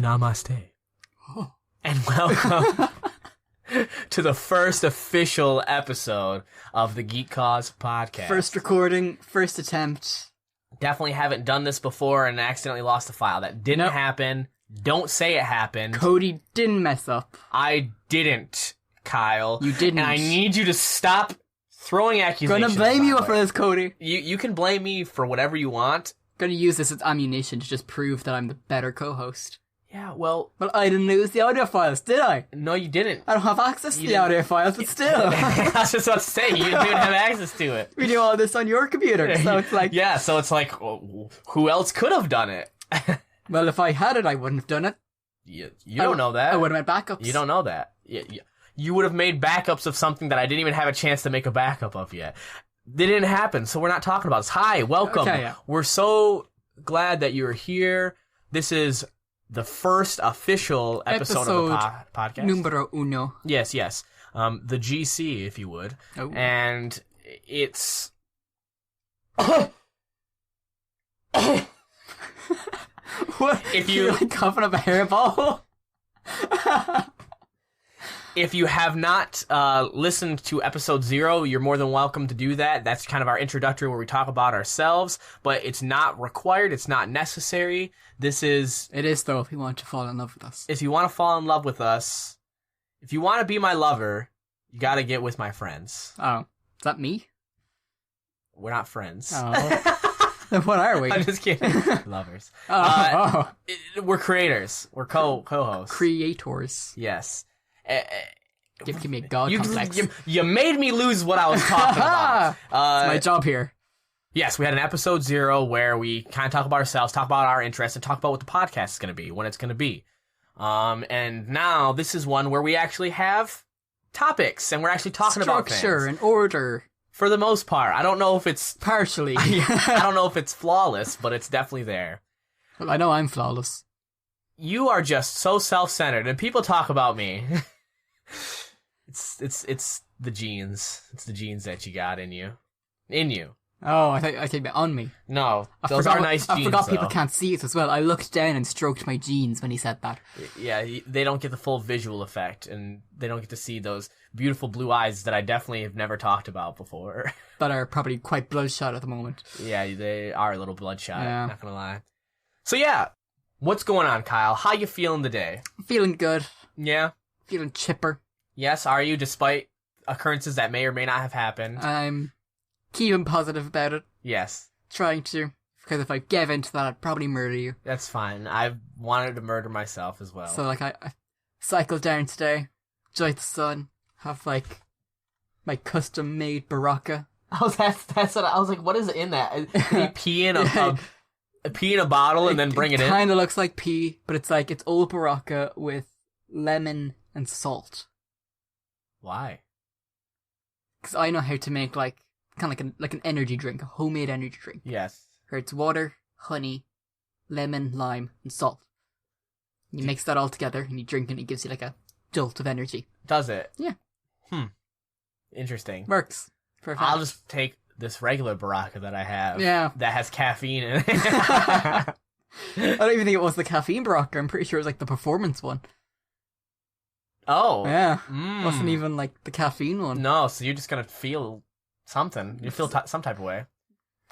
Namaste. Oh. And welcome to the first official episode of the Geek Cause podcast. First recording, first attempt. Definitely haven't done this before and accidentally lost a file. That didn't happen. Don't say it happened. Cody didn't mess up. I didn't, Kyle. You didn't. And I need you to stop throwing accusations. Gonna blame you for this, Cody. You can blame me for whatever you want. Gonna use this as ammunition to just prove that I'm the better co-host. Yeah, well... Well, I didn't lose the audio files, did I? No, you didn't. I don't have access to the audio files, but still. I was just about to say, you didn't even have access to it. We do all this on your computer, so it's like... Yeah, so it's like, who else could have done it? Well, if I had it, I wouldn't have done it. You don't know that. I would have made backups. You don't know that. You would have made backups of something that I didn't even have a chance to make a backup of yet. They didn't happen, so we're not talking about this. Hi, welcome. Okay, yeah. We're so glad that you're here. This is the first official episode of the podcast. Numero uno. Yes. The GC, if you would. Oh. And it's... What? If you... You're like coughing up a hairball? If you have not listened to episode 0, you're more than welcome to do that. That's kind of our introductory where we talk about ourselves, but it's not required. It's not necessary. This is... It is, though, if you want to fall in love with us. If you want to fall in love with us, if you want to be my lover, you got to get with my friends. Oh. Is that me? We're not friends. Oh. Then what are we? I'm just kidding. Lovers. We're creators. We're co-hosts. Creators. Yes. Give me a god complex. You made me lose what I was talking about. It's my job here. Yes, we had an episode 0 where we kind of talk about ourselves, talk about our interests, and talk about what the podcast is going to be, when it's going to be. And now this is one where we actually have topics, and we're actually talking about things. Structure and order. For the most part. I don't know if it's... Partially. I don't know if it's flawless, but it's definitely there. Well, I know I'm flawless. You are just so self-centered, and people talk about me. It's the genes. It's the genes that you got in you. In you. Oh, I think on me. No, those are nice genes, I forgot though. people can't see it as well. I looked down and stroked my jeans when he said that. Yeah, they don't get the full visual effect, and they don't get to see those beautiful blue eyes that I definitely have never talked about before. That are probably quite bloodshot at the moment. Yeah, they are a little bloodshot, yeah. Not gonna lie. So yeah, what's going on, Kyle? How you feeling today? Feeling good. Yeah? Feeling chipper. Yes, are you, despite occurrences that may or may not have happened? I'm keeping positive about it. Yes. Trying to. Because if I gave into that, I'd probably murder you. That's fine. I've wanted to murder myself as well. So, like, I cycled down today, enjoyed the sun, have, like, my custom-made baraka. Oh, that's what I was like, what is in that? Can you pee in a bottle and then bring it in? It kind of looks like pee, but it's like, it's old baraka with lemon and salt. Why? Because I know how to make, like, kind of like an energy drink, a homemade energy drink. Yes. Where it's water, honey, lemon, lime, and salt. You mix that all together and you drink it and it gives you like a jolt of energy. Does it? Yeah. Interesting. Works. Perfect. I'll just take this regular baraka that I have. Yeah. That has caffeine in it. I don't even think it was the caffeine baraka. I'm pretty sure it was like the performance one. Oh. Yeah. Wasn't even like the caffeine one. No, so you're just gonna feel something. You feel some type of way.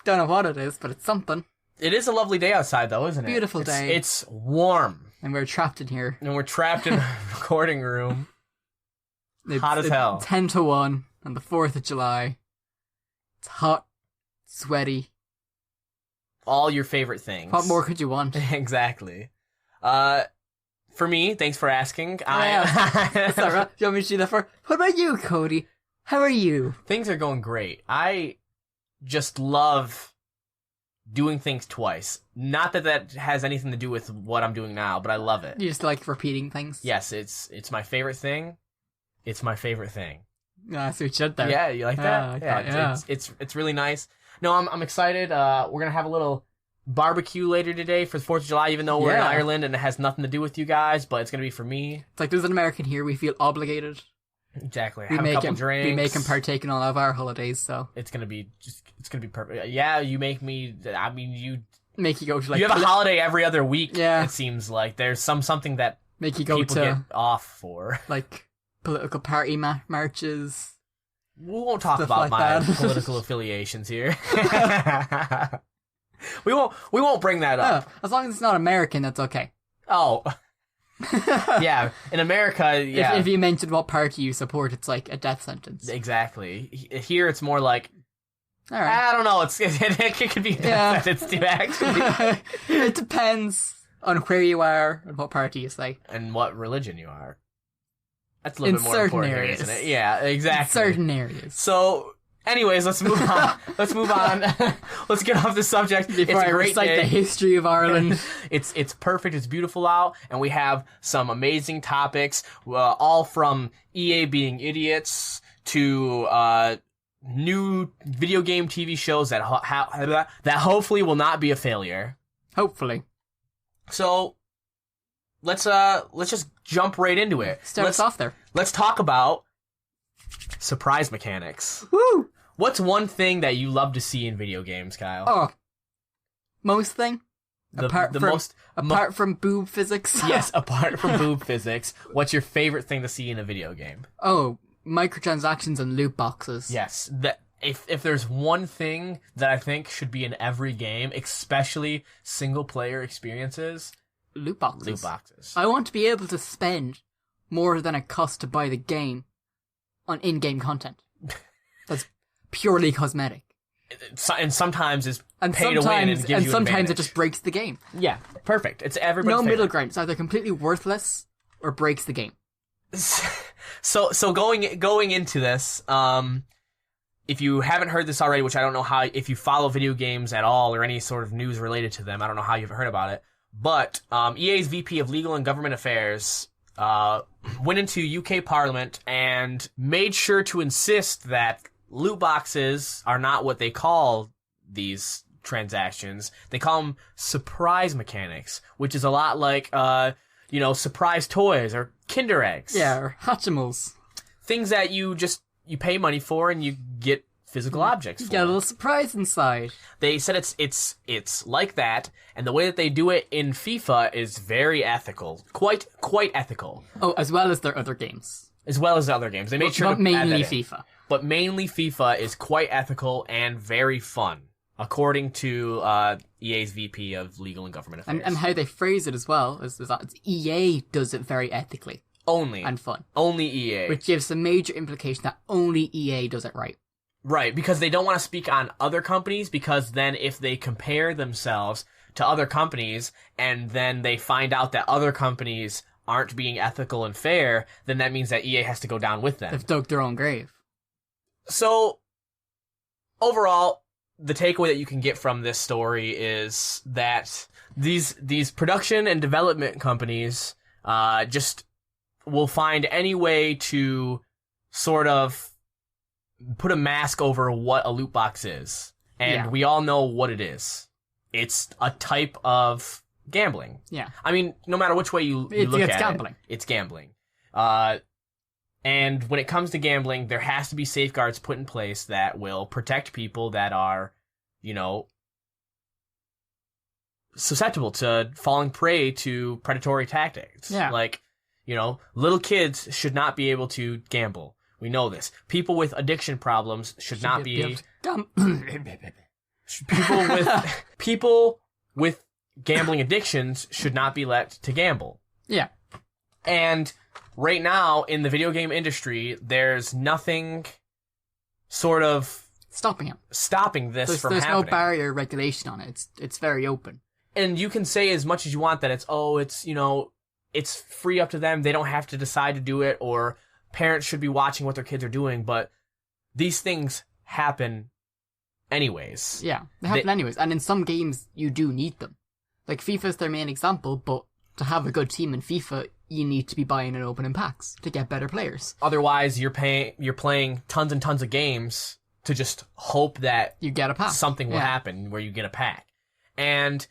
Don't know what it is, but it's something. It is a lovely day outside, though, isn't it? Beautiful day. It's warm. And we're trapped in here. And we're trapped in a recording room. Hot as hell. 10 to 1 on the 4th of July. It's hot, sweaty. All your favorite things. What more could you want? Exactly. For me, thanks for asking. That's all right. Do you want me to do that for? What about you, Cody? How are you? Things are going great. I just love doing things twice. Not that has anything to do with what I'm doing now, but I love it. You just like repeating things? Yes, it's my favorite thing. It's my favorite thing. I see what you said there. Yeah, you like that? Yeah. It's really nice. No, I'm excited. We're gonna have a little barbecue later today for the 4th of July, even though we're in Ireland and it has nothing to do with you guys, but it's gonna be for me. It's like there's an American here, we feel obligated. Exactly. Have a couple drinks. We make him partake in all of our holidays, so it's gonna be perfect. Yeah, you make me. I mean, you Make you go to like you have a holiday every other week. Yeah. It seems like there's something that make you go people to get off for. like political party marches. We won't talk Stuff about like my that. political affiliations here. We won't bring that up. As long as it's not American, that's okay. Oh. Yeah, in America, yeah. If you mention what party you support, it's like a death sentence. Exactly. Here it's more like, All right. I don't know, it could be a death sentence too, actually. It depends on where you are and what party you say. And what religion you are. That's a little In bit more certain important here, areas. isn't it? Yeah, exactly. In certain areas. So, anyways, let's move on. Let's get off the subject. Before It's I a great recite day. the history of Ireland. It's perfect. It's beautiful out, and we have some amazing topics, all from EA being idiots to new video game TV shows that that hopefully will not be a failure. Hopefully. So let's just jump right into it. Start us off there. Let's talk about surprise mechanics. Woo! What's one thing that you love to see in video games, Kyle? Oh. Most thing? Apart from boob physics? Yes, apart from boob physics, what's your favorite thing to see in a video game? Oh, microtransactions and loot boxes. Yes, if there's one thing that I think should be in every game, especially single player experiences, Loot boxes. loot boxes. I want to be able to spend more than it costs to buy the game on in-game content. That's purely cosmetic. And sometimes it's And pay to win and gives you sometimes it advantage. just breaks the game. Yeah, perfect. It's everybody's No favorite. middle ground. It's either completely worthless or breaks the game. So going into this, if you haven't heard this already, which I don't know how, if you follow video games at all or any sort of news related to them, I don't know how you've heard about it, but EA's VP of Legal and Government Affairs went into UK Parliament and made sure to insist that loot boxes are not what they call these transactions. They call them surprise mechanics, which is a lot like, surprise toys or Kinder eggs. Yeah, or Hatchimals. Things that you pay money for and you get physical objects You for. get a little surprise inside. They said it's like that, and the way that they do it in FIFA is very ethical. Quite ethical. Oh, as well as their other games. As well as the other games. They made sure But to mainly add that in. FIFA. But mainly FIFA is quite ethical and very fun, according to EA's VP of Legal and Government Affairs. And how they phrase it as well is that it's EA does it very ethically only and fun. Only EA. Which gives a major implication that only EA does it right. Right, because they don't want to speak on other companies, because then if they compare themselves to other companies and then they find out that other companies aren't being ethical and fair, then that means that EA has to go down with them. They've dug their own grave. So, overall, the takeaway that you can get from this story is that these production and development companies just will find any way to sort of put a mask over what a loot box is. And we all know what it is. It's a type of gambling. Yeah. I mean, no matter which way you look at gambling. it's gambling. And when it comes to gambling, there has to be safeguards put in place that will protect people that are, susceptible to falling prey to predatory tactics. Yeah. Like, little kids should not be able to gamble. We know this. People with addiction problems should not be people with gambling addictions should not be let to gamble. Yeah. And right now in the video game industry, there's nothing sort of Stopping him. stopping this from There's happening. no barrier or regulation on it. It's very open. And you can say as much as you want that it's free up to them. They don't have to decide to do it, or parents should be watching what their kids are doing, but these things happen anyways. Yeah, they happen anyways. And in some games, you do need them. Like, FIFA's their main example, but to have a good team in FIFA, you need to be buying and opening packs to get better players. Otherwise, you're playing tons and tons of games to just hope that You get a pack. something will happen where you get a pack. And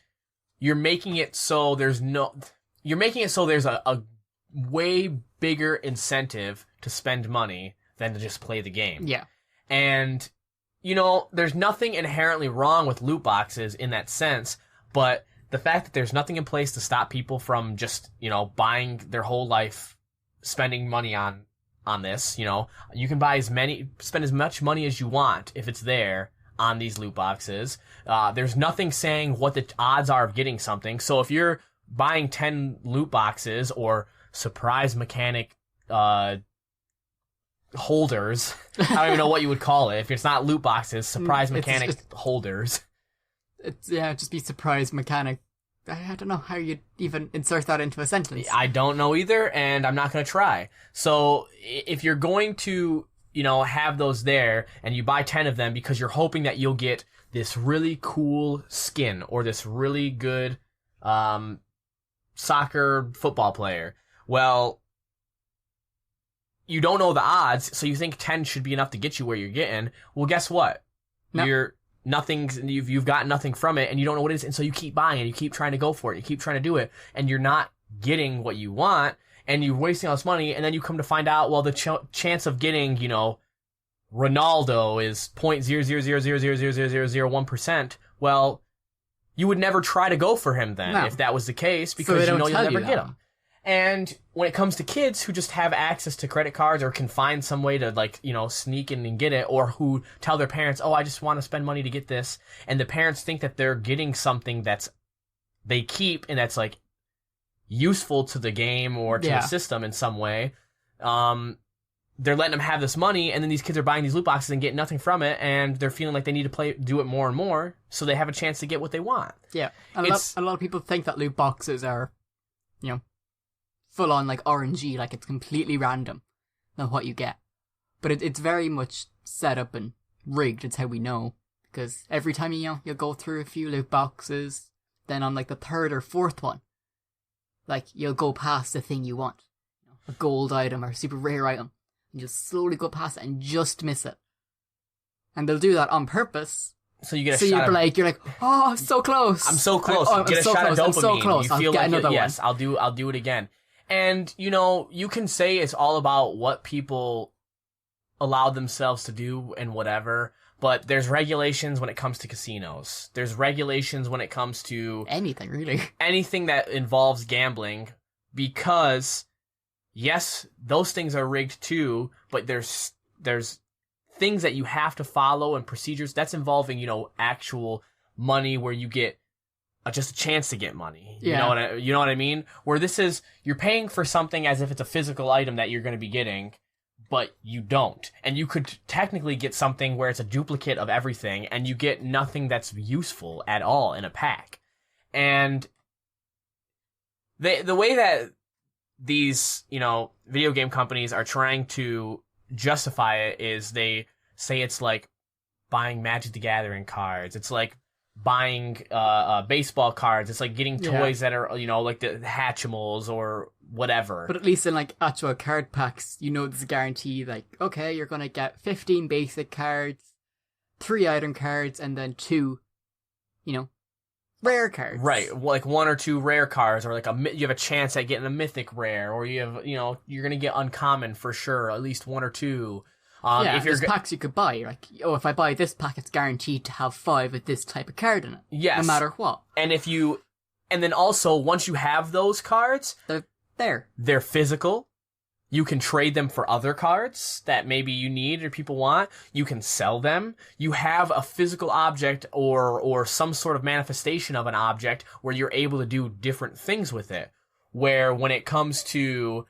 you're making it so there's a way bigger incentive to spend money than to just play the game. Yeah. And, there's nothing inherently wrong with loot boxes in that sense, But the fact that there's nothing in place to stop people from just, buying their whole life, spending money on this, you can spend as much money as you want if it's there on these loot boxes. There's nothing saying what the odds are of getting something. So if you're buying 10 loot boxes or surprise mechanic, holders, I don't even know what you would call it. If it's not loot boxes, surprise mechanic holders. Just be surprise mechanic. I don't know how you'd even insert that into a sentence. I don't know either, and I'm not going to try. So if you're going to, have those there, and you buy 10 of them because you're hoping that you'll get this really cool skin or this really good soccer football player, well, you don't know the odds, so you think 10 should be enough to get you where you're getting. Well, guess what? No. You've got nothing from it, and you don't know what it is, and so you keep buying and you keep trying to go for it, you keep trying to do it, and you're not getting what you want, and you're wasting all this money, and then you come to find out, well, the chance of getting, Ronaldo is 0.000000001%. Well, you would never try to go for him then if that was the case, because you'll never get him. And when it comes to kids who just have access to credit cards or can find some way to, sneak in and get it, or who tell their parents, oh, I just want to spend money to get this, and the parents think that they're getting something they keep and that's, useful to the game or to the system in some way, they're letting them have this money, and then these kids are buying these loot boxes and getting nothing from it, and they're feeling like they need to do it more and more, so they have a chance to get what they want. Yeah. A lot of people think that loot boxes are, full on RNG, it's completely random on what you get. But it's very much set up and rigged, it's how we know. Because every time you'll go through a few loot boxes, then on the third or fourth one, you'll go past the thing you want. A gold item or a super rare item. And you'll slowly go past it and just miss it. And they'll do that on purpose. So you get a shot. So you're like, oh, I'm so close. I'm so close. Get a shot of dopamine. I'm so close. You feel I'll get another one. Yes, I'll do it again. And, you can say it's all about what people allow themselves to do and whatever, but there's regulations when it comes to casinos. There's regulations when it comes to... anything, really. Anything that involves gambling, because, yes, those things are rigged too, but there's things that you have to follow and procedures that's involving, actual money where you get just a chance to get money. Yeah. You know what I mean? Where this is, you're paying for something as if it's a physical item that you're going to be getting, but you don't. And you could technically get something where it's a duplicate of everything, and you get nothing that's useful at all in a pack. And the way that these, video game companies are trying to justify it is they say it's like buying Magic the Gathering cards. It's like buying baseball cards. It's like getting toys that are, like the Hatchimals or whatever. But at least in actual card packs, there's a guarantee, okay, you're gonna get 15 basic cards, 3 item cards, and then 2, rare cards. Right, 1 or 2 rare cards, or you have a chance at getting a mythic rare, or you have, you're gonna get uncommon for sure, at least 1 or 2. If there's packs you could buy, if I buy this pack, it's guaranteed to have 5 with this type of card in it. Yes. No matter what. And then also, once you have those cards, they're there. They're physical. You can trade them for other cards that maybe you need or people want. You can sell them. You have a physical object or some sort of manifestation of an object where you're able to do different things with it. Where when it comes to,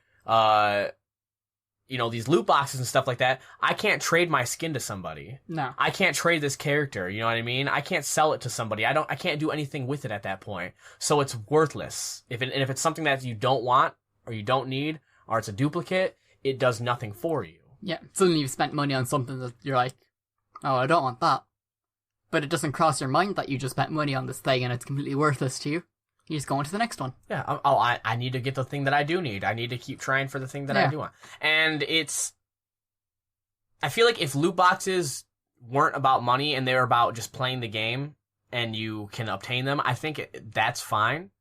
these loot boxes and stuff like that, I can't trade my skin to somebody. No. I can't trade this character, you know what I mean? I can't sell it to somebody. I can't do anything with it at that point. So it's worthless. If it's something that you don't want or you don't need, or it's a duplicate, it does nothing for you. Yeah, suddenly you've spent money on something that you're like, oh, I don't want that. But it doesn't cross your mind that you just spent money on this thing and it's completely worthless to you. You just go on to the next one. Yeah, I need to get the thing that I do need. I need to keep trying for the thing that I do want. And I feel like if loot boxes weren't about money and they were about just playing the game and you can obtain them, I think that's fine.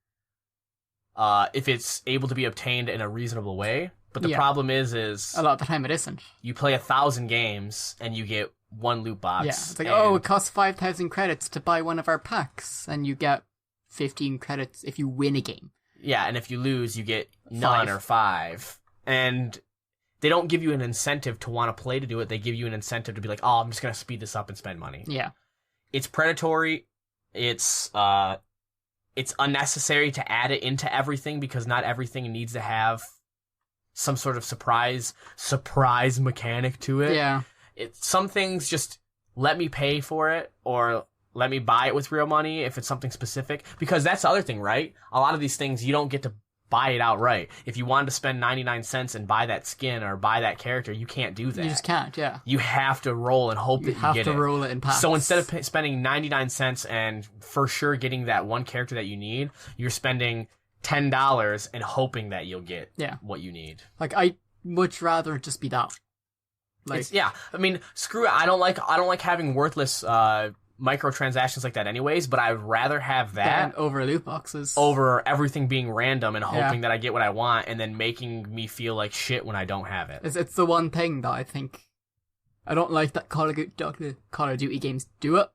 If it's able to be obtained in a reasonable way. But the problem is a lot of the time it isn't. You play 1,000 games and you get 1 loot box. Yeah, it's like, it costs 5,000 credits to buy one of our packs, and you get 15 credits if you win a game. Yeah, and if you lose, you get none or 5. And they don't give you an incentive to want to play to do it. They give you an incentive to be like, oh, I'm just going to speed this up and spend money. Yeah. It's predatory. It's unnecessary to add it into everything because not everything needs to have some sort of surprise mechanic to it. Yeah. Some things just let me pay for it or let me buy it with real money if it's something specific. Because that's the other thing, right? A lot of these things, you don't get to buy it outright. If you wanted to spend 99 cents and buy that skin or buy that character, you can't do that. You just can't, yeah. You have to roll and hope that you get it. You have to roll it in packs. So instead of spending 99 cents and for sure getting that one character that you need, you're spending $10 and hoping that you'll get what you need. Like, I'd much rather just be that. Like, I mean, screw it. I don't like having worthless microtransactions like that anyways, but I'd rather have that over loot boxes, over everything being random and hoping that I get what I want and then making me feel like shit when I don't have it. It's the one thing that I think I don't like that Call of Duty games do it,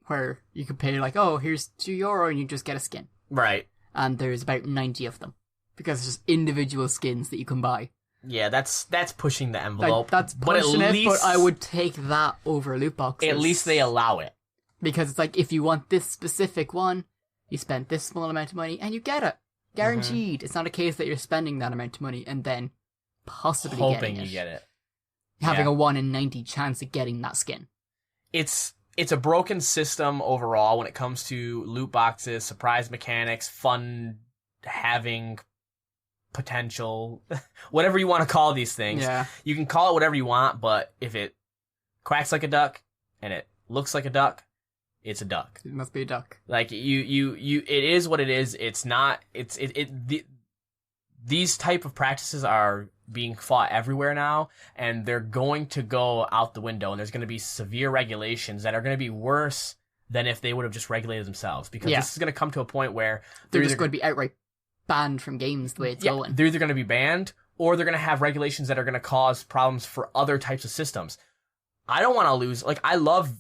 where you could pay like, oh, here's €2 and you just get a skin. Right. And there's about 90 of them because it's just individual skins that you can buy. Yeah, that's pushing the envelope. Like, that's pushing but I would take that over loot boxes. At least they allow it. Because it's like, if you want this specific one, you spend this small amount of money and you get it. Guaranteed. It's not a case that you're spending that amount of money and then possibly hoping you get it. Having a 1 in 90 chance of getting that skin. It's a broken system overall when it comes to loot boxes, surprise mechanics, fun having potential, whatever you want to call these things. Yeah. You can call it whatever you want, but if it quacks like a duck and it looks like a duck, it's a duck. It must be a duck. Like it is what it is. It's not. These type of practices are being fought everywhere now, and they're going to go out the window. And there's going to be severe regulations that are going to be worse than if they would have just regulated themselves. Because this is going to come to a point where they're just going to be outright banned from games the way it's going. They're either going to be banned, or they're going to have regulations that are going to cause problems for other types of systems. I don't want to lose. Like, I love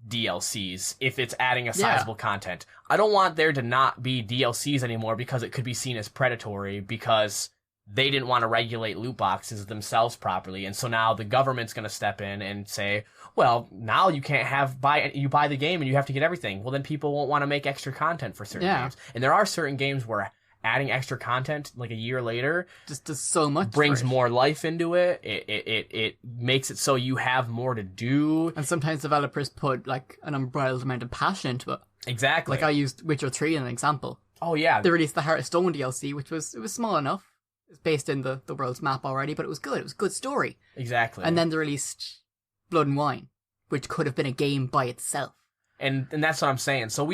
DLCs if it's adding a sizable content. I don't want there to not be DLCs anymore because it could be seen as predatory because they didn't want to regulate loot boxes themselves properly. And so now the government's going to step in and say, well, now you can't you buy the game and you have to get everything. Well, then people won't want to make extra content for certain games. And there are certain games where adding extra content like a year later just does so much, brings more life into it. It makes it so you have more to do. And sometimes developers put like an unbridled amount of passion into it. Exactly. Like I used Witcher 3 as an example. Oh yeah. They released the Heart of Stone DLC, which was small enough. It's based in the world's map already, but it was good. It was a good story. Exactly. And then they released Blood and Wine, which could have been a game by itself. And that's what I'm saying. So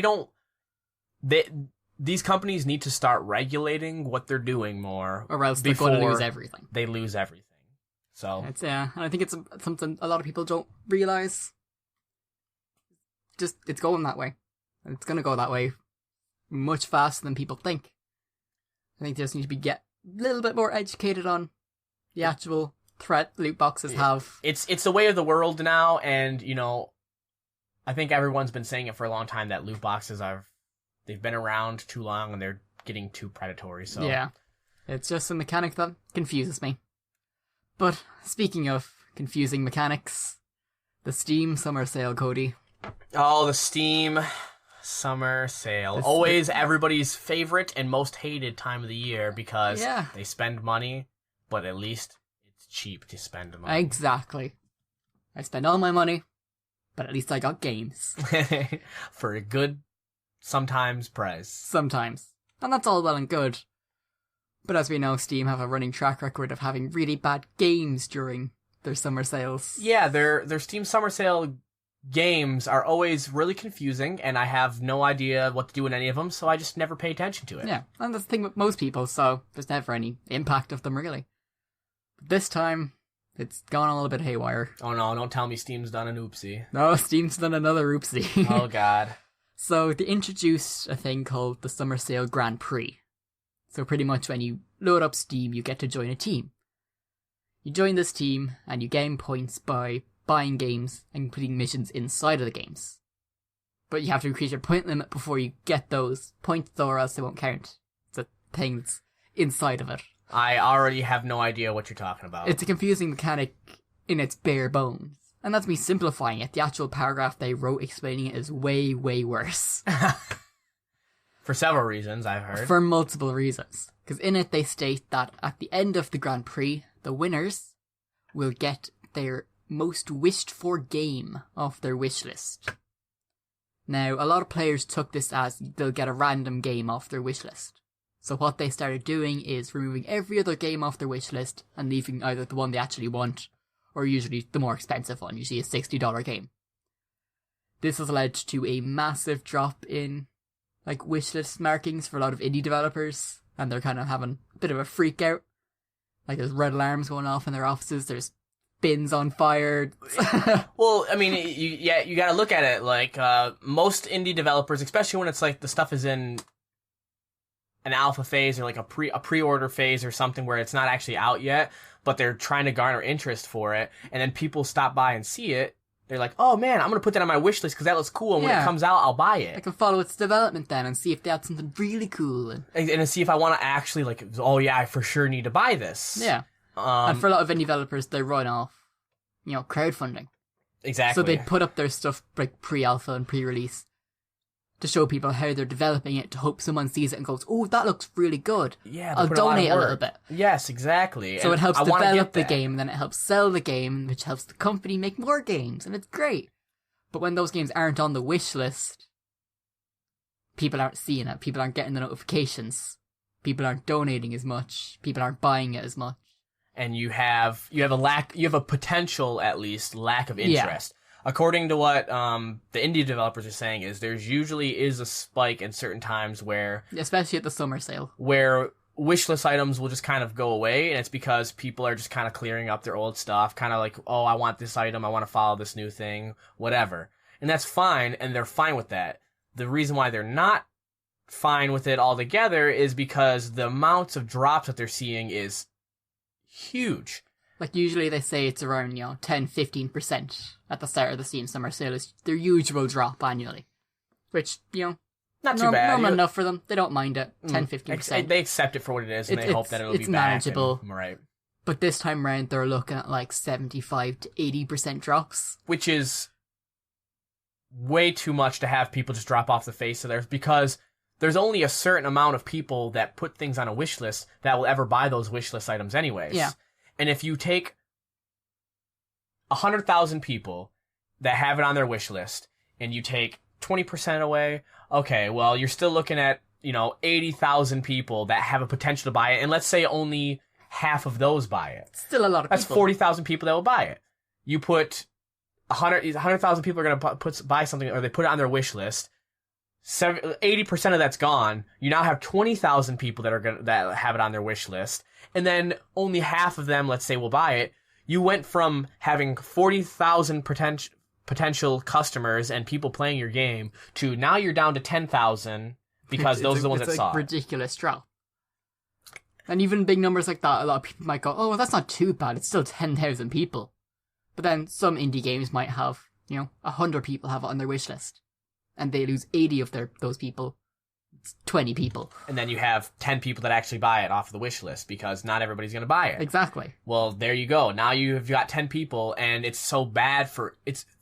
these companies need to start regulating what they're doing more, or else they're going to lose everything. They lose everything. So it's and I think it's something a lot of people don't realize. Just it's going that way, and it's going to go that way much faster than people think. I think they just need to get a little bit more educated on the actual threat loot boxes have. It's the way of the world now, and I think everyone's been saying it for a long time that loot boxes they've been around too long and they're getting too predatory. So yeah, it's just a mechanic that confuses me. But speaking of confusing mechanics, the Steam Summer Sale, Cody. Oh, the Steam Summer Sale. Always everybody's favorite and most hated time of the year because they spend money, but at least it's cheap to spend money. Exactly. I spend all my money, but at least I got games. For a good sometimes price. Sometimes. And that's all well and good. But as we know, Steam have a running track record of having really bad games during their summer sales. Yeah, their Steam Summer Sale games are always really confusing, and I have no idea what to do in any of them, so I just never pay attention to it. Yeah, and that's the thing with most people, so there's never any impact of them, really. But this time, it's gone a little bit haywire. Oh no, don't tell me Steam's done an oopsie. No, Steam's done another oopsie. Oh god. So they introduced a thing called the Summer Sale Grand Prix. So pretty much when you load up Steam, you get to join a team. You join this team, and you gain points by buying games and completing missions inside of the games. But you have to increase your point limit before you get those points, though, or else they won't count. It's a thing that's inside of it. I already have no idea what you're talking about. It's a confusing mechanic in its bare bones. And that's me simplifying it. The actual paragraph they wrote explaining it is way, way worse. For several reasons, I've heard. For multiple reasons. Because in it they state that at the end of the Grand Prix, the winners will get their most wished for game off their wish list. Now, a lot of players took this as they'll get a random game off their wish list. So what they started doing is removing every other game off their wish list and leaving either the one they actually want, or usually the more expensive one, usually a $60 game. This has led to a massive drop in wishlist markings for a lot of indie developers, and they're kind of having a bit of a freak out. There's red alarms going off in their offices, there's bins on fire. Well, I mean, you gotta look at it most indie developers, especially when it's the stuff is in an alpha phase or a pre-order phase or something where it's not actually out yet, but they're trying to garner interest for it, and then people stop by and see it. They're like, oh man, I'm gonna put that on my wish list because that looks cool, and when it comes out, I'll buy it. I can follow its development then and see if they have something really cool. And see if I want to actually, oh yeah, I for sure need to buy this. Yeah. And for a lot of indie developers, they run off, crowdfunding. Exactly. So they put up their stuff pre-alpha and pre-release to show people how they're developing it, to hope someone sees it and goes, oh, that looks really good. Yeah, I'll donate a little bit. Yes, exactly. So it helps develop the game, and then it helps sell the game, which helps the company make more games, and it's great. But when those games aren't on the wish list, people aren't seeing it, people aren't getting the notifications, people aren't donating as much, people aren't buying it as much. And you have a potential, at least, lack of interest. Yeah. According to what the indie developers are saying, is there's usually is a spike in certain times where, especially at the summer sale, where wishlist items will just kind of go away, and it's because people are just kind of clearing up their old stuff, kind of oh, I want this item, I want to follow this new thing, whatever. And that's fine, and they're fine with that. The reason why they're not fine with it altogether is because the amounts of drops that they're seeing is huge. Usually they say it's around, 10-15% at the start of the Steam Summer Sale is their usual drop annually. Which, not too bad. Normal enough for them. They don't mind it. 10-15%. They accept it for what it is, and they hope that it'll be back. It's manageable. Right. But this time around, they're looking at 75 to 80% drops. Which is way too much to have people just drop off the face of theirs, because there's only a certain amount of people that put things on a wish list that will ever buy those wish list items anyways. Yeah. And if you take 100,000 people that have it on their wish list, and you take 20% away, okay, well, you're still looking at, 80,000 people that have a potential to buy it, and let's say only half of those buy it. Still a lot of people. That's 40,000 people that will buy it. You put 100,000 people are going to buy something, or they put it on their wish list. 80% of that's gone. You now have 20,000 people that have it on their wish list, and then only half of them, let's say, will buy it. You went from having 40,000 potential customers and people playing your game to now you're down to 10,000 because those are the ones that saw it. It's a ridiculous drop. And even big numbers like that, a lot of people might go, oh, well, that's not too bad. It's still 10,000 people. But then some indie games might have, 100 people have it on their wish list. And they lose 80 of those people. It's 20 people. And then you have 10 people that actually buy it off the wish list, because not everybody's going to buy it. Exactly. Well, there you go. Now you've got 10 people, and it's so bad for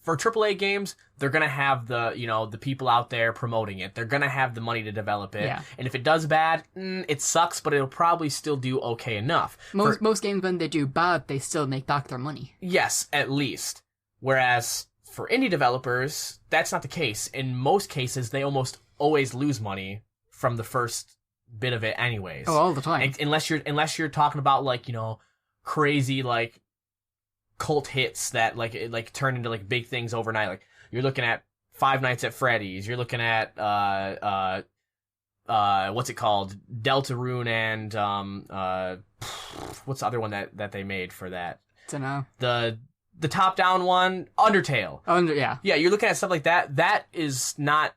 AAA games. They're going to have the people out there promoting it. They're going to have the money to develop it. Yeah. And if it does bad, it sucks, but it'll probably still do okay enough. Most games, when they do bad, they still make back their money. Yes, at least. Whereas for indie developers, that's not the case. In most cases, they almost always lose money from the first bit of it anyways. Oh, all the time. Unless you're talking about crazy cult hits that turn into big things overnight. You're looking at Five Nights at Freddy's, you're looking at what's it called? Deltarune and what's the other one that they made for that? Dunno. The top-down one, Undertale. Yeah. Yeah, you're looking at stuff like that. That is not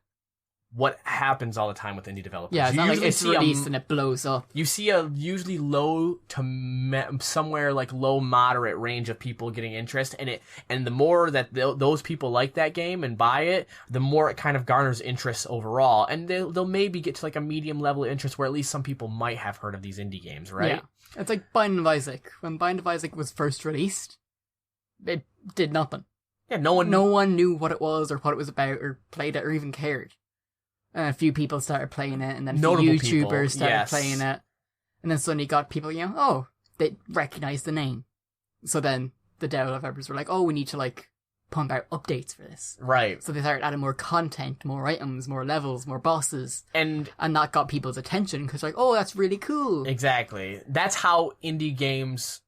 what happens all the time with indie developers. Yeah, it's You not like usually it's see a released and it blows up. You see a usually low to somewhere like low moderate range of people getting interest in it, and the more that those people like that game and buy it, the more it kind of garners interest overall, and they'll maybe get to like a medium level of interest where at least some people might have heard of these indie games, right? Yeah. It's like Binding of Isaac. When Binding of Isaac was first released, it did nothing. Yeah, no one knew what it was or what it was about or played it or even cared. And a few people started playing it, and then a few Notable YouTubers people, started yes. playing it. And then suddenly got people, oh, they recognize the name. So then the developers were like, oh, we need to like pump out updates for this. Right. So they started adding more content, more items, more levels, more bosses. And that got people's attention because like, oh, that's really cool. Exactly. That's how indie games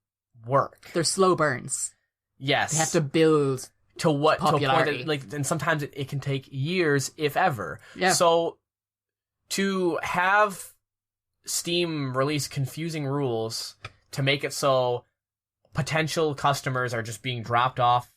work. They're slow burns. Yes. They have to build to what popularity. To a point that, like, and sometimes it can take years, if ever. Yeah. So to have Steam release confusing rules to make it so potential customers are just being dropped off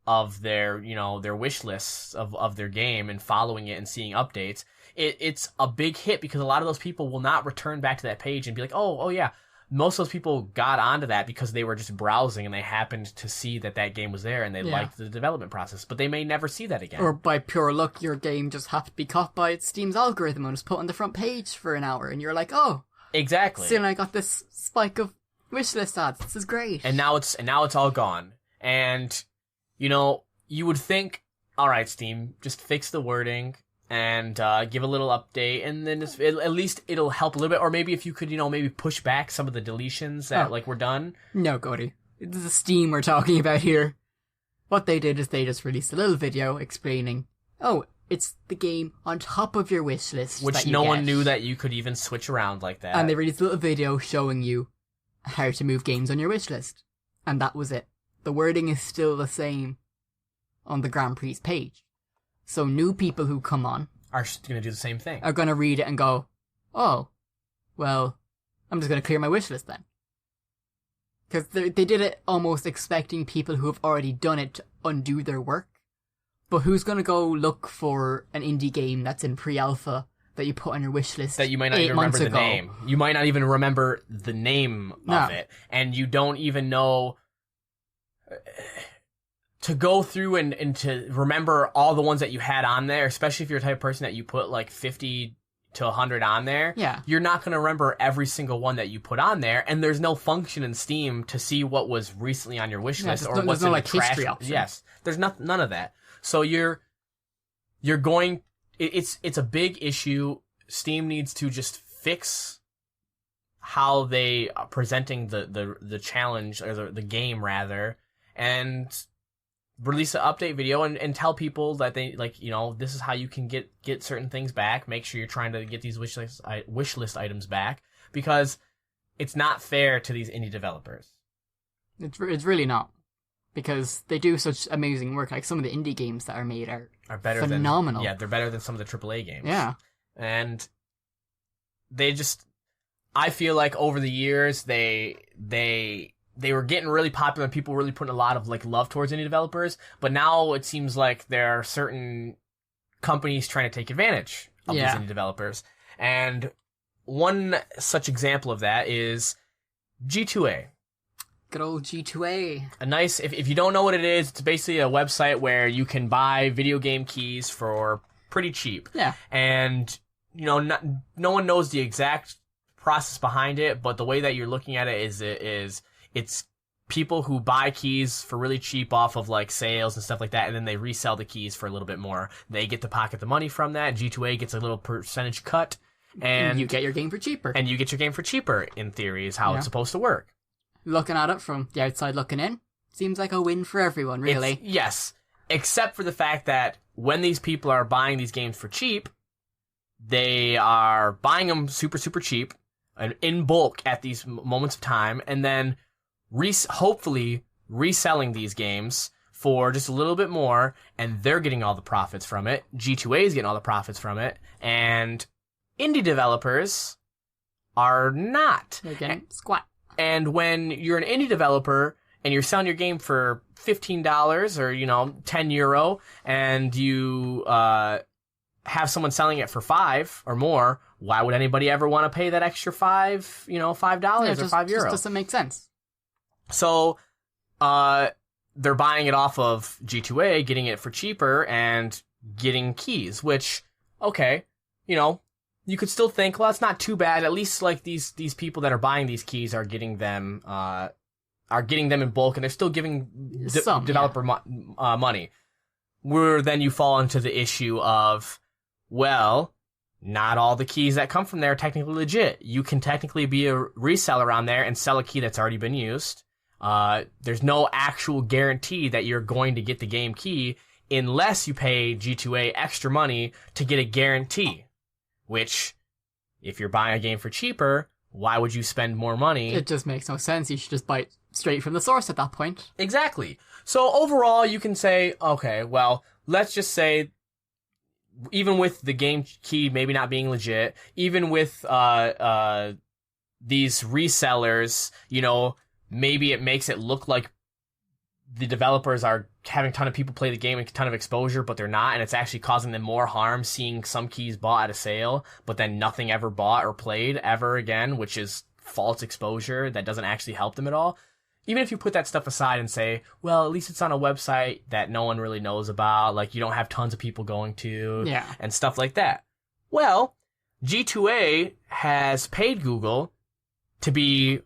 of their, their wish lists of their game and following it and seeing updates, it's a big hit because a lot of those people will not return back to that page and be like, oh yeah. Most of those people got onto that because they were just browsing and they happened to see that game was there and they liked the development process, but they may never see that again. Or by pure luck, your game just happened to be caught by Steam's algorithm and was put on the front page for an hour, and you're like, oh, exactly. Soon I got this spike of wishlist ads. This is great. And now it's all gone. And you would think, all right, Steam, just fix the wording and give a little update, and then at least it'll help a little bit. Or maybe if you could, maybe push back some of the deletions that were done. No, Cody. This is Steam we're talking about here. What they did is they just released a little video explaining, oh, it's the game on top of your wish list. Which no one knew that you could even switch around like that. And they released a little video showing you how to move games on your wish list. And that was it. The wording is still the same on the Grand Prix page. So new people who come on are going to do the same thing. Are going to read it and go, oh, well, I'm just going to clear my wish list then. Because they did it almost expecting people who have already done it to undo their work. But who's going to go look for an indie game that's in pre-alpha that you put on your wish list that you might not even remember the name? You might not even remember the name of it. And you don't even know... to go through and to remember all the ones that you had on there, especially if you're the type of person that you put like 50 to 100 on there, you're not going to remember every single one that you put on there, and there's no function in Steam to see what was recently on your wish list or what's in the trash. History option. Yes, there's none of that. So you're going. It's a big issue. Steam needs to just fix how they are presenting the challenge or the game rather, and release an update video and tell people that they this is how you can get certain things back. Make sure you're trying to get these wish list items back, because it's not fair to these indie developers. It's really not, because they do such amazing work. Like some of the indie games that are made are better phenomenal. They're better than some of the AAA games. Yeah, and they just, I feel like over the years they were getting really popular and people were really putting a lot of love towards indie developers, but now it seems like there are certain companies trying to take advantage of these indie developers. And one such example of that is G2A. Good old G2A. A nice, if you don't know what it is, it's basically a website where you can buy video game keys for pretty cheap. Yeah. And, no one knows the exact process behind it, but the way that you're looking at it is it's people who buy keys for really cheap off of sales and stuff like that, and then they resell the keys for a little bit more. They get to pocket the money from that. G2A gets a little percentage cut, and you get your game for cheaper. And you get your game for cheaper, in theory, is how it's supposed to work. Looking at it from the outside looking in, seems like a win for everyone, really. Yes, except for the fact that when these people are buying these games for cheap, they are buying them super, super cheap and in bulk at these moments of time, and then hopefully reselling these games for just a little bit more, and they're getting all the profits from it. G2A is getting all the profits from it, and indie developers are not. They're getting squat. And when you're an indie developer and you're selling your game for $15 or €10, and you have someone selling it for $5 or more, why would anybody ever want to pay that extra $5 or €5? Just doesn't make sense. So, they're buying it off of G2A, getting it for cheaper, and getting keys, which, okay, you could still think, well, it's not too bad. At least, like, these people that are buying these keys are getting them in bulk, and they're still giving developer money. Where then you fall into the issue of, well, not all the keys that come from there are technically legit. You can technically be a reseller on there and sell a key that's already been used. There's no actual guarantee that you're going to get the game key unless you pay G2A extra money to get a guarantee. Which, if you're buying a game for cheaper, why would you spend more money? It just makes no sense. You should just buy it straight from the source at that point. Exactly. So overall, you can say, okay, well, let's just say, even with the game key maybe not being legit, even with these resellers, maybe it makes it look like the developers are having a ton of people play the game and a ton of exposure, but they're not, and it's actually causing them more harm seeing some keys bought at a sale, but then nothing ever bought or played ever again, which is false exposure that doesn't actually help them at all. Even if you put that stuff aside and say, well, at least it's on a website that no one really knows about, like you don't have tons of people going to, and stuff like that. Well, G2A has paid Google to be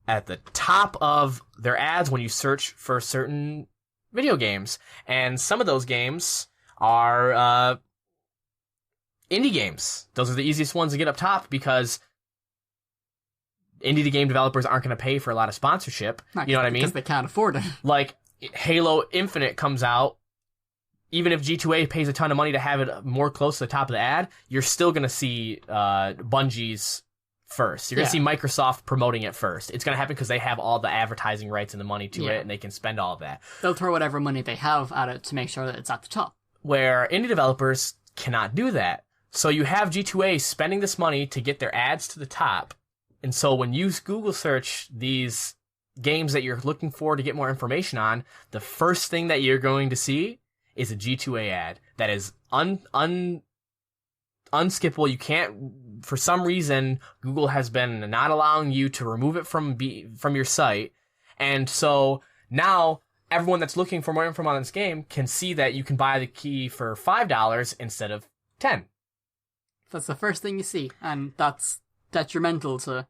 at the top of their ads when you search for certain video games. And some of those games are indie games. Those are the easiest ones to get up top because indie game developers aren't going to pay for a lot of sponsorship. You know what I mean? Because they can't afford it. Like, Halo Infinite comes out. Even if G2A pays a ton of money to have it more close to the top of the ad, you're still going to see Bungie's first. You're going to see Microsoft promoting it first. It's going to happen because they have all the advertising rights and the money to it, and they can spend all of that. They'll throw whatever money they have at it to make sure that it's at the top. Where indie developers cannot do that. So you have G2A spending this money to get their ads to the top. And so when you Google search these games that you're looking for to get more information on, the first thing that you're going to see is a G2A ad that is unskippable. You can't, for some reason, Google has been not allowing you to remove it from your site. And so now everyone that's looking for more info on this game can see that you can buy the key for $5 instead of $10. That's the first thing you see, and that's detrimental to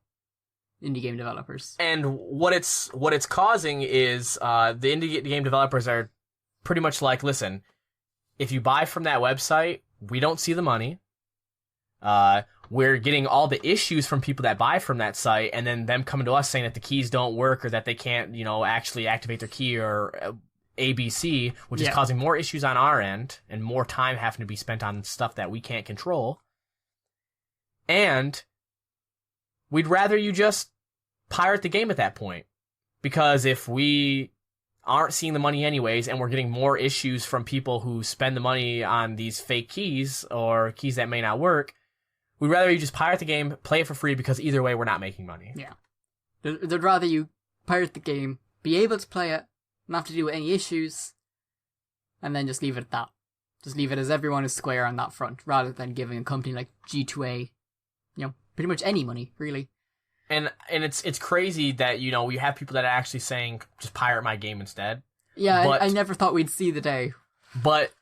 indie game developers. And what it's causing is the indie game developers are pretty much like, listen, if you buy from that website, we don't see the money. We're getting all the issues from people that buy from that site, and then them coming to us saying that the keys don't work or that they can't, actually activate their key or ABC, which is causing more issues on our end and more time having to be spent on stuff that we can't control. And we'd rather you just pirate the game at that point. Because if we aren't seeing the money anyways and we're getting more issues from people who spend the money on these fake keys or keys that may not work, we'd rather you just pirate the game, play it for free, because either way we're not making money. Yeah. They'd rather you pirate the game, be able to play it, not have to deal with any issues, and then just leave it at that. Just leave it as everyone is square on that front, rather than giving a company like G2A, pretty much any money, really. And it's crazy that, we have people that are actually saying, just pirate my game instead. Yeah, but, I never thought we'd see the day. But,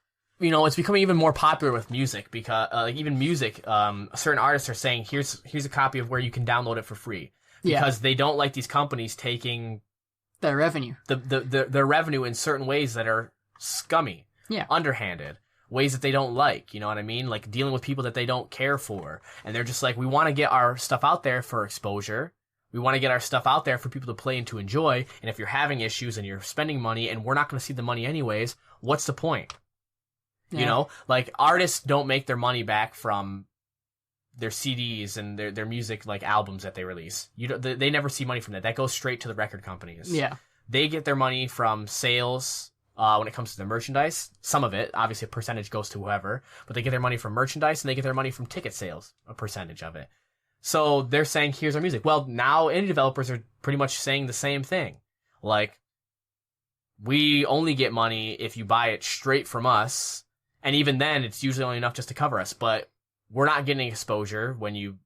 it's becoming even more popular with music, because, even music, certain artists are saying, here's a copy of where you can download it for free. Because they don't like these companies taking their revenue. Their revenue in certain ways that are scummy. Yeah. Underhanded. Ways that they don't like, you know what I mean? Like dealing with people that they don't care for. And they're just like, we want to get our stuff out there for exposure. We want to get our stuff out there for people to play and to enjoy. And if you're having issues and you're spending money and we're not going to see the money anyways, what's the point? Yeah. Like artists don't make their money back from their CDs and their music, like albums that they release. They never see money from that. That goes straight to the record companies. Yeah. They get their money from sales. When it comes to the merchandise, some of it, obviously a percentage goes to whoever, but they get their money from merchandise and they get their money from ticket sales, a percentage of it. So they're saying, here's our music. Well, now indie developers are pretty much saying the same thing. Like, we only get money if you buy it straight from us, And even then, it's usually only enough just to cover us. But we're not getting exposure when you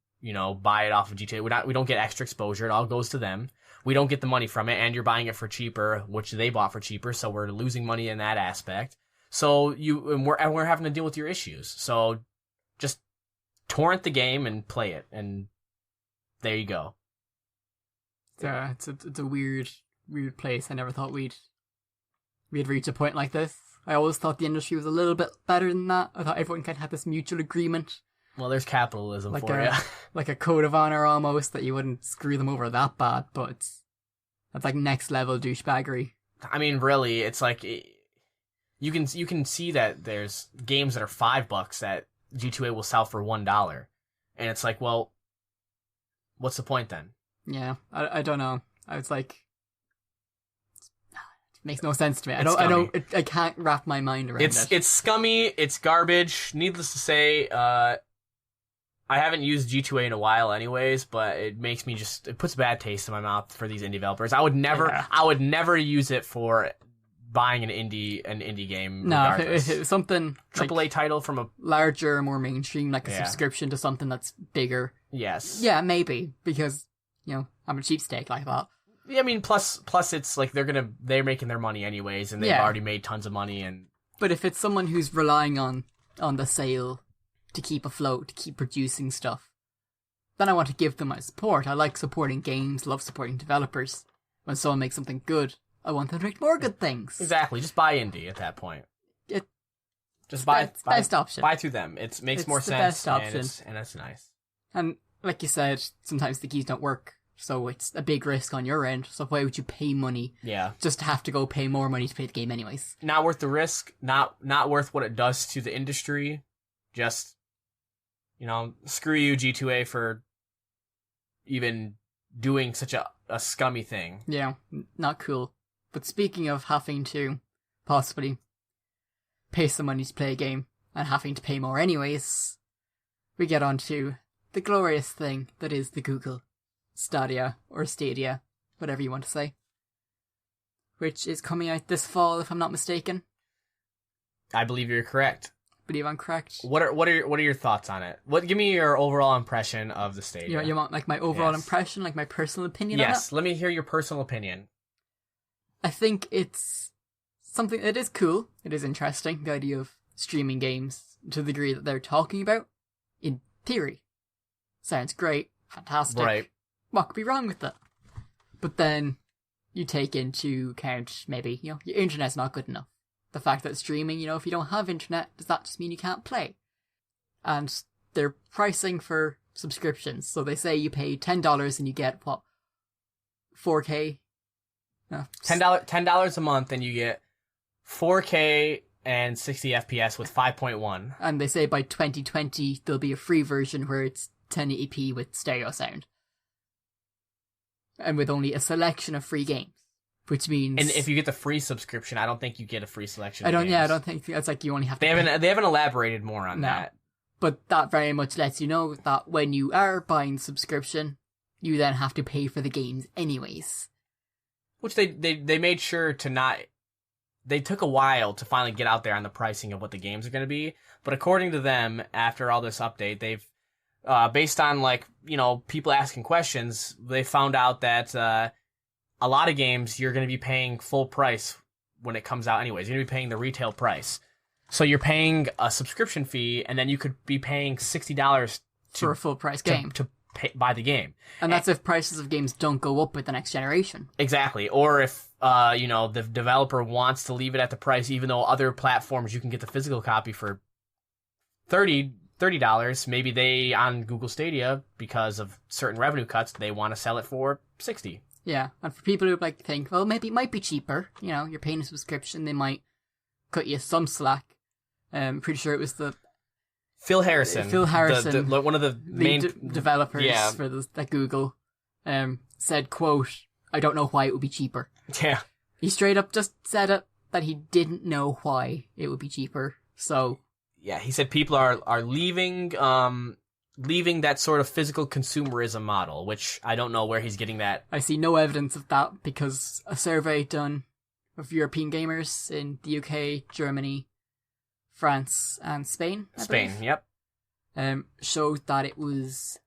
buy it off of GTA. We don't get extra exposure. It all goes to them. We don't get the money from it, and you're buying it for cheaper, which they bought for cheaper. So we're losing money in that aspect. So we're having to deal with your issues. So just torrent the game and play it, and there you go. Yeah, it's a weird place. I never thought we'd reach a point like this. I always thought the industry was a little bit better than that. I thought everyone kind of had this mutual agreement. Well, there's capitalism like for you. Like a code of honor almost, that you wouldn't screw them over that bad, but that's like next level douchebaggery. I mean, really, it's like you can see that there's games that are $5 that G2A will sell for $1, and it's like, well, what's the point then? Yeah, I don't know. I was like, it makes no sense to me. I can't wrap my mind around it. It's scummy. It's garbage. Needless to say, I haven't used G2A in a while anyways, but it puts a bad taste in my mouth for these indie developers. I would never use it for buying an indie game. No, if it was something AAA like title from a larger, more mainstream, like a subscription to something that's bigger. Yes. Yeah, maybe, because, I'm a cheapskate like that. Yeah, I mean, plus it's like they're making their money anyways, and they've already made tons of money. But if it's someone who's relying on the sale to keep afloat, to keep producing stuff, then I want to give them my support. I like supporting games, love supporting developers. When someone makes something good, I want them to make more good things. Exactly. Just buy indie at that point. Best option. Buy through them. It makes more sense. Best option. And it's nice. And like you said, sometimes the keys don't work, so it's a big risk on your end. So why would you pay money? Yeah. Just to have to go pay more money to play the game anyways. Not worth the risk. Not worth what it does to the industry. Just, screw you, G2A, for even doing such a scummy thing. Yeah, not cool. But speaking of having to possibly pay some money to play a game and having to pay more anyways, we get on to the glorious thing that is the Google Stadia, or Stadia, whatever you want to say, which is coming out this fall, if I'm not mistaken. I believe you're correct. Believe I'm correct. What are your thoughts on it? Give me your overall impression of the Stadia. You want like my overall impression, like my personal opinion on it? Yes, let me hear your personal opinion. I think it's something that is cool. It is interesting, the idea of streaming games to the degree that they're talking about. In theory, sounds great, fantastic. Right. What could be wrong with it? But then you take into account maybe, your internet's not good enough. The fact that streaming, if you don't have internet, does that just mean you can't play? And they're pricing for subscriptions. So they say you pay $10 and you get, 4K? No. $10 a month and you get 4K and 60 FPS with 5.1. And they say by 2020 there'll be a free version where it's 1080p with stereo sound. And with only a selection of free games. Which means... And if you get the free subscription, I don't think you get a free selection of games. Yeah, I don't think... It's like you only have to They haven't elaborated more on that. But that very much lets you know that when you are buying subscription, you then have to pay for the games anyways. Which they made sure to not... They took a while to finally get out there on the pricing of what the games are going to be. But according to them, after all this update, they've... based on, people asking questions, they found out that... a lot of games, you're going to be paying full price when it comes out anyways. You're going to be paying the retail price. So you're paying a subscription fee, and then you could be paying $60 for a full price game to buy the game. And that's if prices of games don't go up with the next generation. Exactly. Or if, the developer wants to leave it at the price, even though other platforms you can get the physical copy for $30. Maybe they, on Google Stadia, because of certain revenue cuts, they want to sell it for $60. Yeah, and for people who think, well, maybe it might be cheaper, you're paying a subscription, they might cut you some slack. I'm pretty sure it was Phil Harrison, one of the main developers for at Google, said, quote, "I don't know why it would be cheaper." Yeah. He straight up just said it, that he didn't know why it would be cheaper, so... Yeah, he said people are leaving that sort of physical consumerism model, which I don't know where he's getting that. I see no evidence of that because a survey done of European gamers in the UK, Germany, France and Spain. I Spain, believe, yep. showed that it was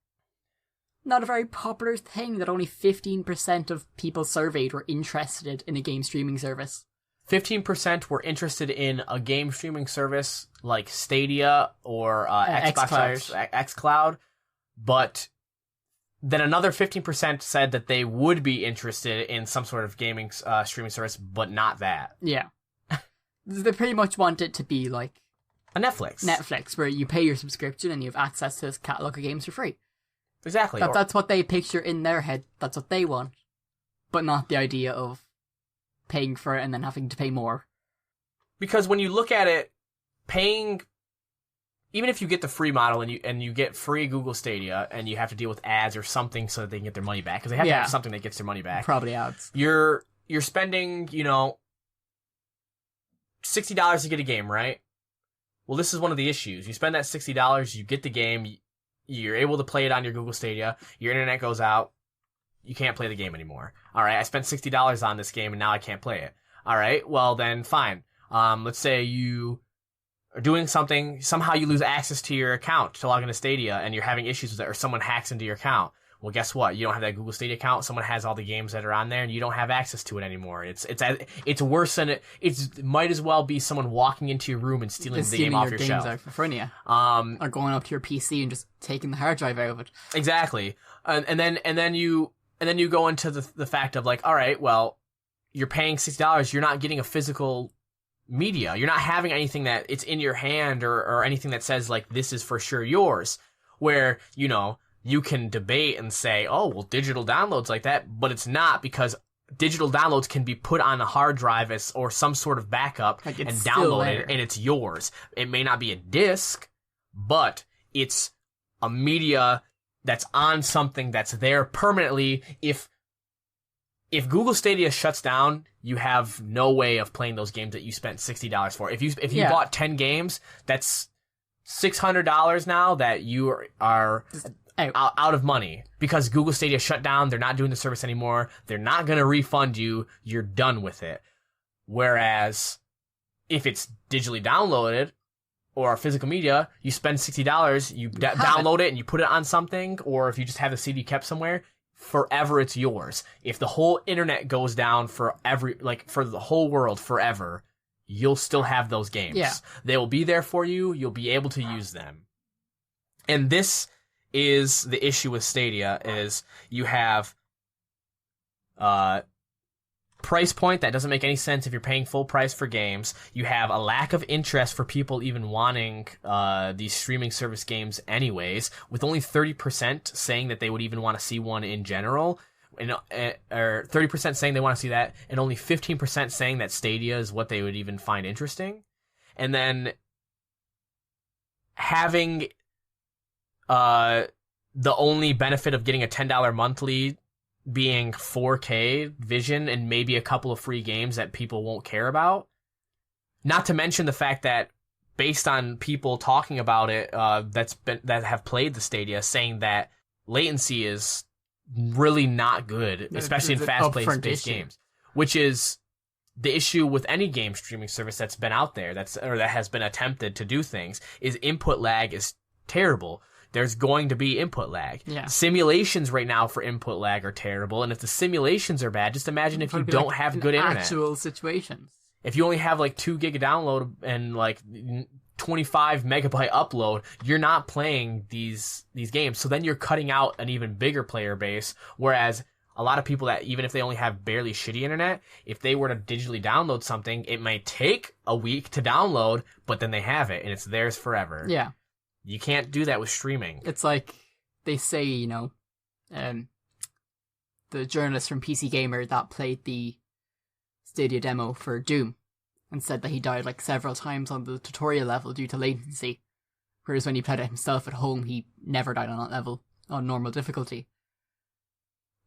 not a very popular thing, that only 15% of people surveyed were interested in a game streaming service. 15% were interested in a game streaming service like Stadia or Xbox xCloud, but then another 15% said that they would be interested in some sort of gaming streaming service, but not that. Yeah. They pretty much want it to be like a Netflix, where you pay your subscription and you have access to this catalog of games for free. Exactly. That's what they picture in their head. That's what they want. But not the idea of paying for it and then having to pay more. Because when you look at it, paying, even if you get the free model and you get free Google Stadia and you have to deal with ads or something so that they can get their money back, because they have to have something that gets their money back. Probably ads. You're spending, $60 to get a game, right? Well, this is one of the issues. You spend that $60, you get the game, you're able to play it on your Google Stadia, your internet goes out, you can't play the game anymore. Alright, I spent $60 on this game and now I can't play it. Alright, well then, fine. Let's say you are doing something, somehow you lose access to your account to log into Stadia and you're having issues with it, or someone hacks into your account. Well, guess what? You don't have that Google Stadia account. Someone has all the games that are on there, and you don't have access to it anymore. It's worse than it. It might as well be someone walking into your room and stealing the game off your shelf. Out from you. Or going up to your PC and just taking the hard drive out of it. Exactly. And then you go into the fact of like, all right, well, you're paying $60. You're not getting a physical media. You're not having anything that it's in your hand or anything that says like this is for sure yours. Where you can debate and say, oh, well, digital downloads like that, but it's not, because digital downloads can be put on a hard drive or some sort of backup and downloaded, and it's yours. It may not be a disc, but it's a media that's on something that's there permanently. If Google Stadia shuts down, you have no way of playing those games that you spent $60 for. If you bought 10 games, that's $600 now that you are out of money, because Google Stadia shut down. They're not doing the service anymore. They're not going to refund you. You're done with it. Whereas if it's digitally downloaded or physical media, you spend $60, you download it and you put it on something, or if you just have the CD kept somewhere, forever it's yours. If the whole internet goes down for the whole world forever, you'll still have those games. Yeah. They will be there for you. You'll be able to use them. And this is the issue with Stadia, is you have price point that doesn't make any sense if you're paying full price for games. You have a lack of interest for people even wanting these streaming service games anyways, with only 30% saying that they would even want to see one in general, or 30% saying they want to see that, and only 15% saying that Stadia is what they would even find interesting. And then having the only benefit of getting a $10 monthly being 4K vision and maybe a couple of free games that people won't care about. Not to mention the fact that, based on people talking about it, that have played the Stadia, saying that latency is really not good, especially in fast-paced games, which is the issue with any game streaming service that's been out there, that has been attempted to do things, is input lag is terrible. There's going to be input lag. Yeah. Simulations right now for input lag are terrible, and if the simulations are bad, just imagine if you don't have good internet. Actual situations. If you only have like 2 gig of download and like 25 megabyte upload, you're not playing these games. So then you're cutting out an even bigger player base, whereas a lot of people that, even if they only have barely shitty internet, if they were to digitally download something, it might take a week to download, but then they have it and it's theirs forever. Yeah. You can't do that with streaming. It's like they say, the journalist from PC Gamer that played the Stadia demo for Doom and said that he died like several times on the tutorial level due to latency. Whereas when he played it himself at home, he never died on that level, on normal difficulty.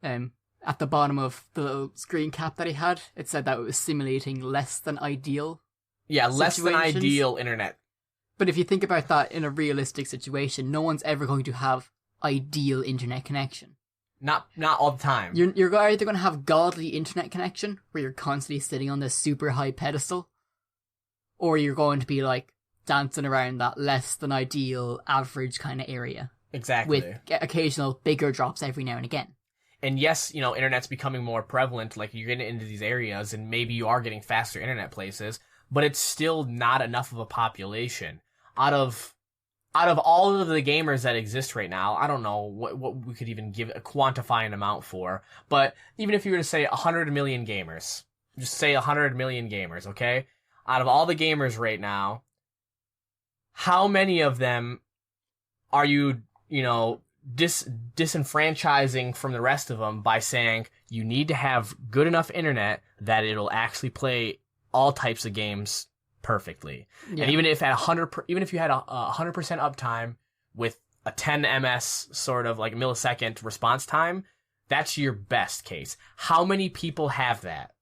At the bottom of the little screen cap that he had, it said that it was simulating less than ideal. Yeah, less than ideal internet. But if you think about that in a realistic situation, no one's ever going to have ideal internet connection. Not all the time. You're either going to have godly internet connection, where you're constantly sitting on this super high pedestal, or you're going to be like dancing around that less than ideal average kind of area. Exactly. With occasional bigger drops every now and again. And yes, internet's becoming more prevalent, like you're getting into these areas and maybe you are getting faster internet places, but it's still not enough of a population. Out of all of the gamers that exist right now, I don't know what we could even quantify an amount for, but even if you were to say 100 million gamers, just say 100 million gamers, okay? Out of all the gamers right now, how many of them are you, disenfranchising from the rest of them by saying you need to have good enough internet that it'll actually play all types of games perfectly. Yeah. And even if you had 100% uptime with a 10 ms sort of like millisecond response time, that's your best case. How many people have that?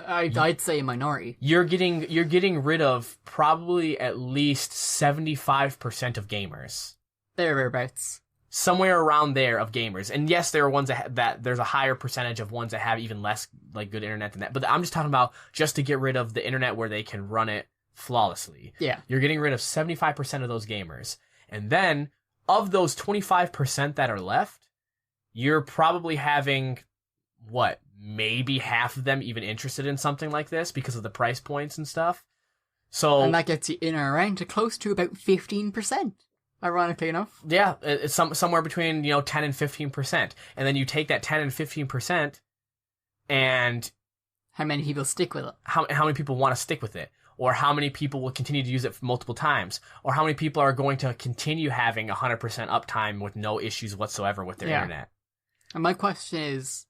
I'd say a minority. You're getting rid of probably at least 75% of gamers. Thereabouts. Somewhere around there of gamers. And yes, there are ones that there's a higher percentage of ones that have even less like good internet than that. But I'm just talking about just to get rid of the internet where they can run it flawlessly. Yeah. You're getting rid of 75% of those gamers. And then of those 25% that are left, you're probably having maybe half of them even interested in something like this because of the price points and stuff. So and that gets you in or around to close to about 15%. Ironically enough. Yeah, it's somewhere between, 10 and 15%. And then you take that 10 and 15% and... How many people stick with it? How many people want to stick with it? Or how many people will continue to use it multiple times? Or how many people are going to continue having 100% uptime with no issues whatsoever with their internet? And my question is,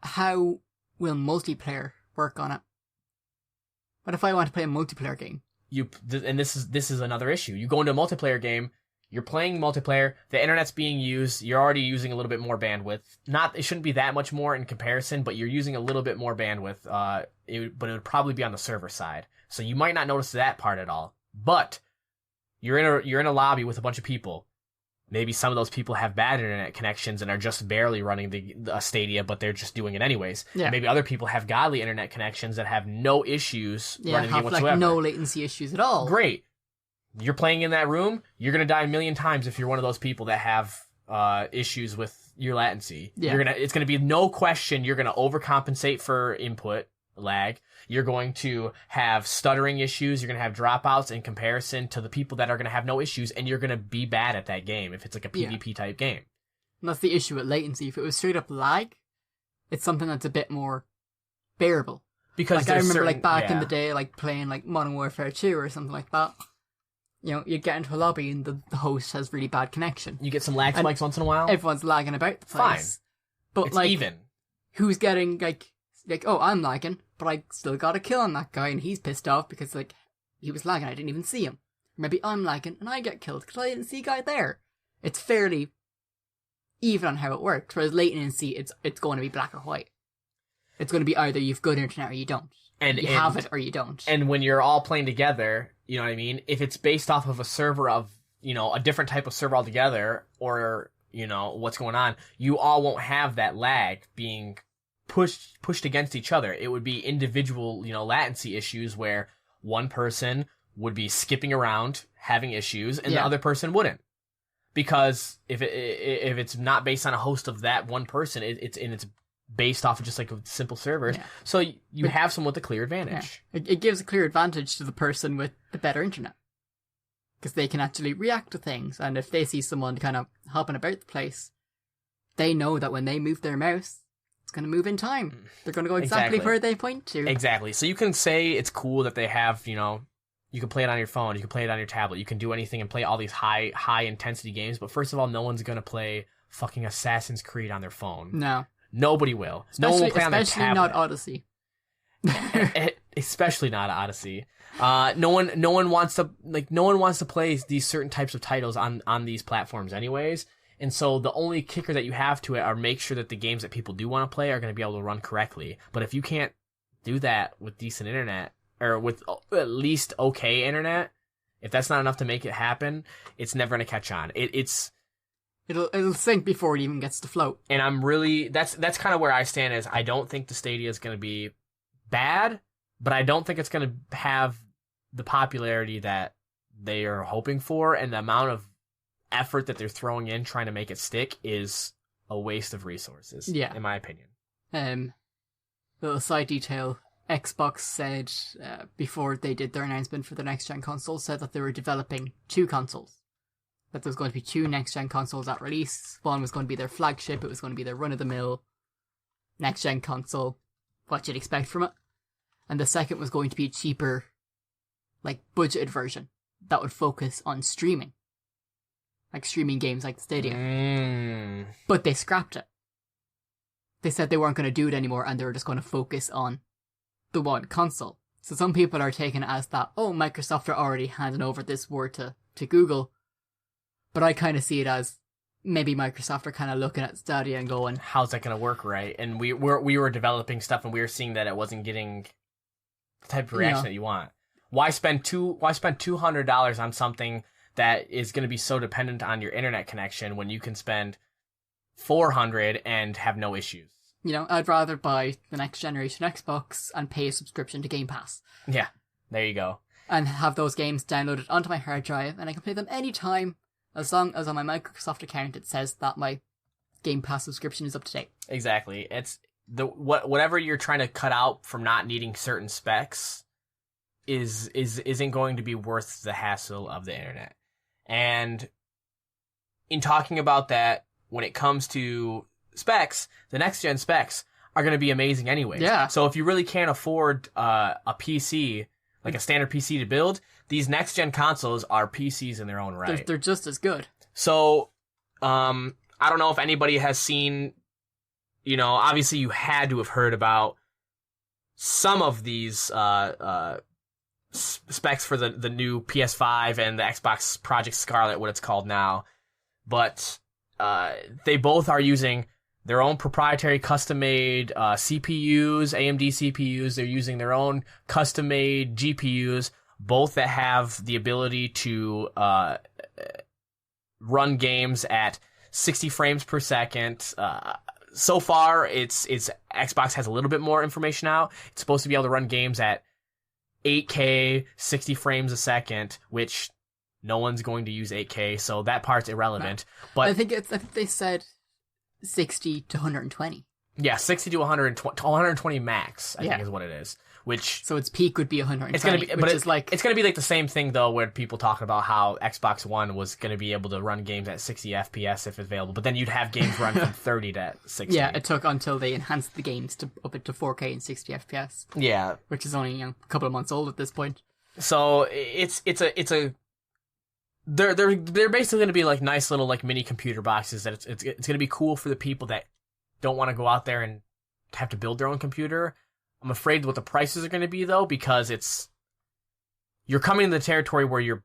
how will multiplayer work on it? What if I want to play a multiplayer game? And this is another issue. You go into a multiplayer game, you're playing multiplayer, the internet's being used, you're already using a little bit more bandwidth. It shouldn't be that much more in comparison, but you're using a little bit more bandwidth, but it would probably be on the server side. So you might not notice that part at all. But you're in a lobby with a bunch of people. Maybe some of those people have bad internet connections and are just barely running the Stadia, but they're just doing it anyways. Yeah. Maybe other people have godly internet connections that have no issues running the game whatsoever. Like no latency issues at all. Great. You're playing in that room, you're going to die a million times if you're one of those people that have issues with your latency. Yeah. It's going to be no question you're going to overcompensate for input lag. You're going to have stuttering issues. You're going to have dropouts in comparison to the people that are going to have no issues, and you're going to be bad at that game if it's like a PvP type game. And that's the issue with latency. If it was straight up lag, it's something that's a bit more bearable. Because I remember back in the day, playing Modern Warfare 2 or something like that. You get into a lobby and the host has really bad connection. You get some lag spikes once in a while. Everyone's lagging about the place. Fine. But it's even. Who's getting oh, I'm lagging, but I still got a kill on that guy and he's pissed off because he was lagging, I didn't even see him. Maybe I'm lagging and I get killed because I didn't see a guy there. It's fairly even on how it works, whereas latency, it's going to be black or white. It's going to be either you've good internet or you don't. And you have it or you don't. And when you're all playing together, you know what I mean? If it's based off of a server of, a different type of server altogether, or, what's going on, you all won't have that lag being pushed against each other. It would be individual, latency issues where one person would be skipping around having issues and the other person wouldn't. Because if it's not based on a host of that one person, it's based off of just a simple server. Yeah. So you have someone with a clear advantage. Yeah. It gives a clear advantage to the person with the better internet. Because they can actually react to things. And if they see someone kind of hopping about the place, they know that when they move their mouse, it's going to move in time. They're going to go exactly where they point to. Exactly. So you can say it's cool that they have, you can play it on your phone, you can play it on your tablet, you can do anything and play all these high intensity games. But first of all, no one's going to play fucking Assassin's Creed on their phone. No. Nobody will. No one will play on their tablet. Especially not Odyssey. Especially not Odyssey. No one wants to play these certain types of titles on these platforms anyways. And so the only kicker that you have to it are make sure that the games that people do want to play are going to be able to run correctly. But if you can't do that with decent internet, or with at least okay internet, if that's not enough to make it happen, it's never going to catch on. It'll sink before it even gets to float. And I'm really, that's kind of where I stand, is I don't think the Stadia is going to be bad, but I don't think it's going to have the popularity that they are hoping for, and the amount of effort that they're throwing in trying to make it stick is a waste of resources. Yeah. In my opinion. Little side detail. Xbox said, before they did their announcement for the next-gen console, said that they were developing 2 consoles. That there was going to be 2 next-gen consoles at release. One was going to be their flagship, it was going to be their run-of-the-mill next-gen console, what you'd expect from it. And the second was going to be a cheaper, like, budgeted version that would focus on streaming. Like streaming games like Stadia. But they scrapped it. They said they weren't going to do it anymore and they were just going to focus on the one console. So some people are taking it as that, oh, Microsoft are already handing over this word to Google. But I kind of see it as maybe Microsoft are kind of looking at Stadia and going, how's that going to work, right? And we were developing stuff and we were seeing that it wasn't getting the type of reaction that you want. Why spend $200 on something that is going to be so dependent on your internet connection when you can spend $400 and have no issues? You know, I'd rather buy the next generation Xbox and pay a subscription to Game Pass. Yeah, there you go. And have those games downloaded onto my hard drive, and I can play them anytime, as long as on my Microsoft account it says that my Game Pass subscription is up to date. Exactly. It's whatever you're trying to cut out from not needing certain specs isn't going to be worth the hassle of the internet. And in talking about that, when it comes to specs, the next gen specs are going to be amazing anyways. Yeah. So if you really can't afford a PC, like a standard PC to build, these next gen consoles are PCs in their own right. They're just as good. So, I don't know if anybody has seen, you know, obviously you had to have heard about some of these specs for the new PS5 and the Xbox Project Scarlet, what it's called now. But they both are using their own proprietary custom-made CPUs, AMD CPUs. They're using their own custom-made GPUs, both that have the ability to run games at 60 frames per second. So far, it's Xbox has a little bit more information out. It's supposed to be able to run games at 8K, 60 frames a second, which no one's going to use 8K, so that part's irrelevant. No. But I think they said 60 to 120. Yeah, 60 to 120 max, I think is what it is. Which so its peak would be 120. It's gonna be, but it's gonna be like the same thing though, where people talking about how Xbox One was gonna be able to run games at 60 FPS if available, but then you'd have games run from 30 to 60. Yeah, it took until they enhanced the games to up it to 4K and 60 FPS. Yeah, which is only a couple of months old at this point. So they're basically gonna be like nice little like mini computer boxes that it's gonna be cool for the people that don't want to go out there and have to build their own computer. I'm afraid what the prices are going to be, though, because you're coming to the territory where you're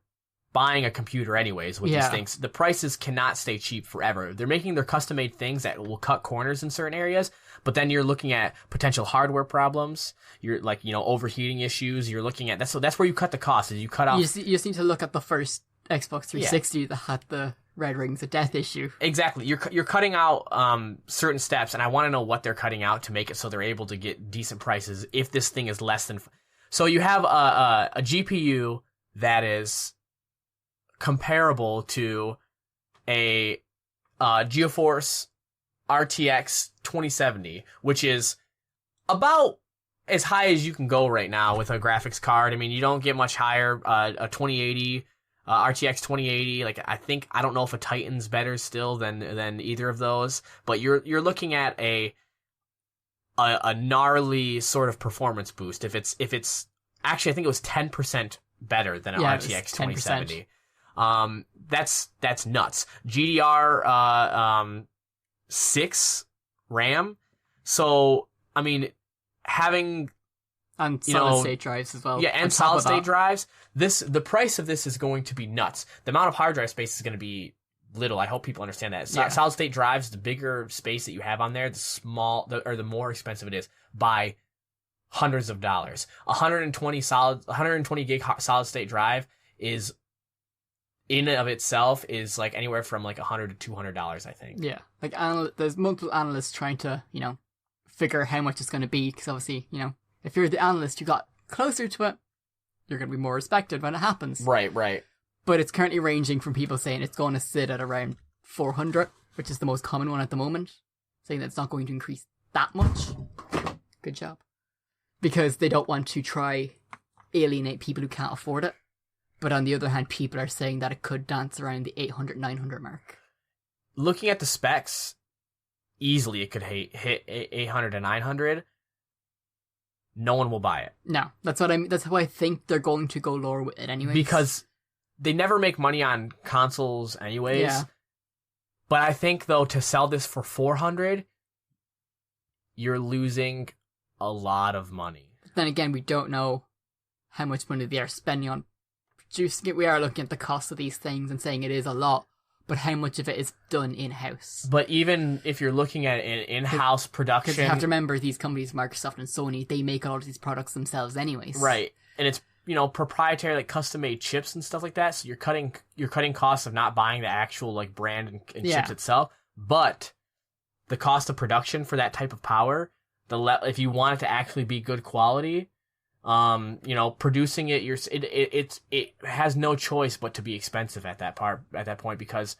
buying a computer anyways with these things. The prices cannot stay cheap forever. They're making their custom-made things that will cut corners in certain areas, but then you're looking at potential hardware problems. You're like, overheating issues. You're looking at that's where you cut the cost. Is you cut off. You just need to look at the first Xbox 360 that had the Red Rings of Death issue. Exactly. You're cutting out certain steps, and I want to know what they're cutting out to make it so they're able to get decent prices if this thing is less than... So you have a GPU that is comparable to a GeForce RTX 2070, which is about as high as you can go right now with a graphics card. I mean, you don't get much higher. A 2080... RTX 2080, I don't know if a Titan's better still than either of those, but you're looking at a gnarly sort of performance boost. If it's actually, I think it was 10% better than an RTX 2070. That's nuts. GDR 6 RAM. So I mean, having and solid state drives as well. Yeah, and solid state drives. The price of this is going to be nuts. The amount of hard drive space is going to be little. I hope people understand that. Solid state drives, the bigger space that you have on there, the more expensive it is by hundreds of dollars. 120 gig solid state drive is in and of itself is like anywhere from like $100 to $200, I think. Yeah, like there's multiple analysts trying to figure how much it's going to be, because obviously if you're the analyst, you got closer to it, you're going to be more respected when it happens. Right, right. But it's currently ranging from people saying it's going to sit at around 400, which is the most common one at the moment, saying that it's not going to increase that much. Good job. Because they don't want to try alienate people who can't afford it. But on the other hand, people are saying that it could dance around the 800, 900 mark. Looking at the specs, easily it could hit 800 to 900. No one will buy it. No, that's what I mean. That's how I think they're going to go lower with it anyway. Because they never make money on consoles anyways. Yeah. But I think, though, to sell this for 400, you're losing a lot of money. But then again, we don't know how much money they are spending on producing it. We are looking at the cost of these things and saying it is a lot, but how much of it is done in-house? But even if you're looking at an in-house production... Because you have to remember, these companies, Microsoft and Sony, they make all of these products themselves anyways. Right. And it's, proprietary, like, custom-made chips and stuff like that, so you're cutting costs of not buying the actual, like, brand and chips itself, but the cost of production for that type of power, if you want it to actually be good quality... producing it, it has no choice but to be expensive at that point, because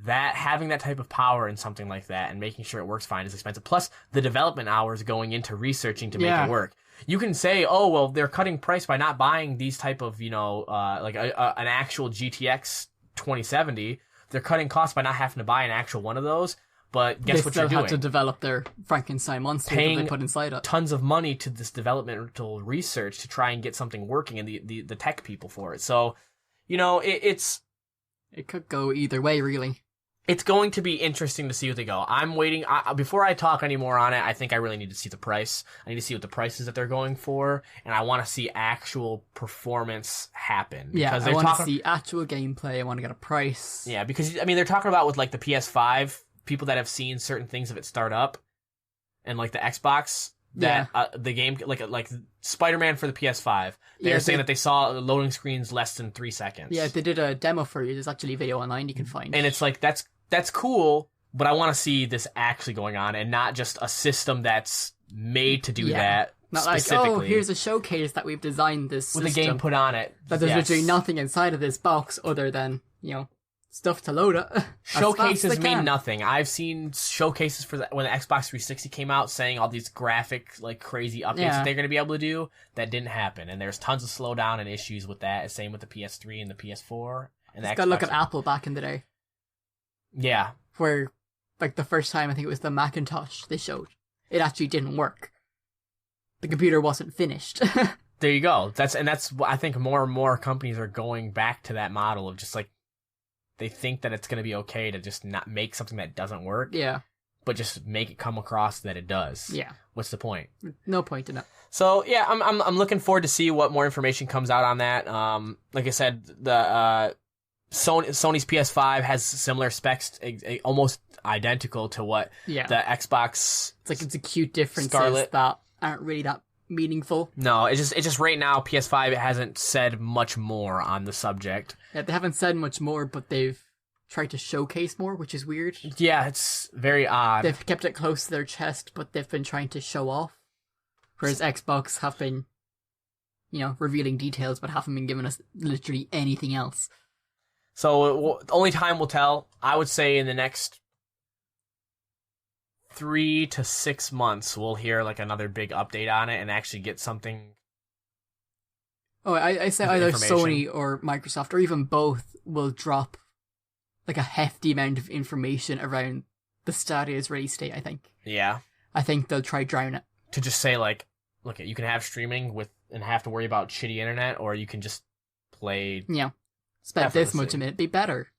having that type of power in something like that and making sure it works fine is expensive. Plus the development hours going into researching to make it work. You can say, oh, well, they're cutting price by not buying these type of, like an actual GTX 2070. They're cutting costs by not having to buy an actual one of those. But guess what you're doing? They still have to develop their Frankenstein monster that they put inside it. Tons of money to this developmental research to try and get something working, and the tech people for it. So, it could go either way, really. It's going to be interesting to see what they go. I'm waiting. Before I talk any more on it, I think I really need to see the price. I need to see what the price is that they're going for, and I want to see actual performance happen. Yeah, I want to see actual gameplay. I want to get a price. Yeah, because, they're talking about with, like, the PS5... people that have seen certain things of it start up, and like the Xbox, the game, like Spider-Man for the PS5, they're saying that they saw loading screens less than 3 seconds. Yeah, they did a demo for you. There's actually a video online you can find. And it's like, that's cool, but I want to see this actually going on, and not just a system that's made to do that. Not like, oh, here's a showcase that we've designed this with system a game put on it. But there's literally nothing inside of this box other than, stuff to load it. Showcases mean nothing. I've seen showcases for when the Xbox 360 came out saying all these graphic, like, crazy updates that they're going to be able to do. That didn't happen. And there's tons of slowdown and issues with that. Same with the PS3 and the PS4. And the Xbox. Gotta look at Apple back in the day. Yeah. Where, like, the first time, I think it was the Macintosh they showed, it actually didn't work. The computer wasn't finished. There you go. That's I think more and more companies are going back to that model of just, like, they think that it's going to be okay to just not make something that doesn't work. Yeah. But just make it come across that it does. Yeah. What's the point? No point in it. So, yeah, I'm looking forward to see what more information comes out on that. Like I said, the Sony's PS5 has similar specs, almost identical to what the Xbox... It's a cute differences that aren't really that meaningful. No, it's just right now PS5 hasn't said much more on the subject. Yeah, they haven't said much more, but they've tried to showcase more, which is weird. Yeah, it's very odd. They've kept it close to their chest, but they've been trying to show off. Whereas Xbox have been, revealing details, but haven't been giving us literally anything else. So only time will tell. I would say in the next 3 to 6 months, we'll hear like another big update on it and actually get something. Oh, I say either Sony or Microsoft or even both will drop like a hefty amount of information around the Stadia's release date, I think. Yeah. I think they'll try drown it. To just say like, look, you can have streaming and have to worry about shitty internet, or you can just play. Yeah. Spend this much a minute, be better.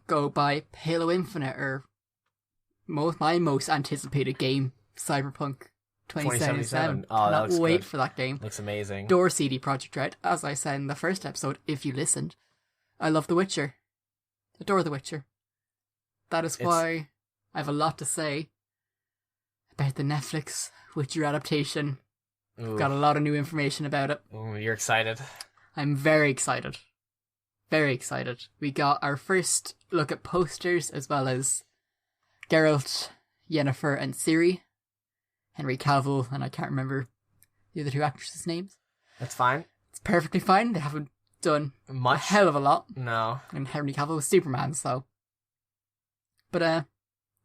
Go buy Halo Infinite or my most anticipated game, Cyberpunk 2077. Oh, that looks wait good. For that game. Looks amazing. Door CD Projekt Red, as I said in the first episode, if you listened. I love The Witcher. Adore The Witcher. That is why I have a lot to say about the Netflix Witcher adaptation. Ooh. Got a lot of new information about it. Ooh, you're excited? I'm very excited. Very excited. We got our first look at posters as well as Geralt, Yennefer, and Ciri. Henry Cavill, and I can't remember the other two actresses' names. That's fine. It's perfectly fine. They haven't done Much? a hell of a lot. No. And Henry Cavill was Superman, so. But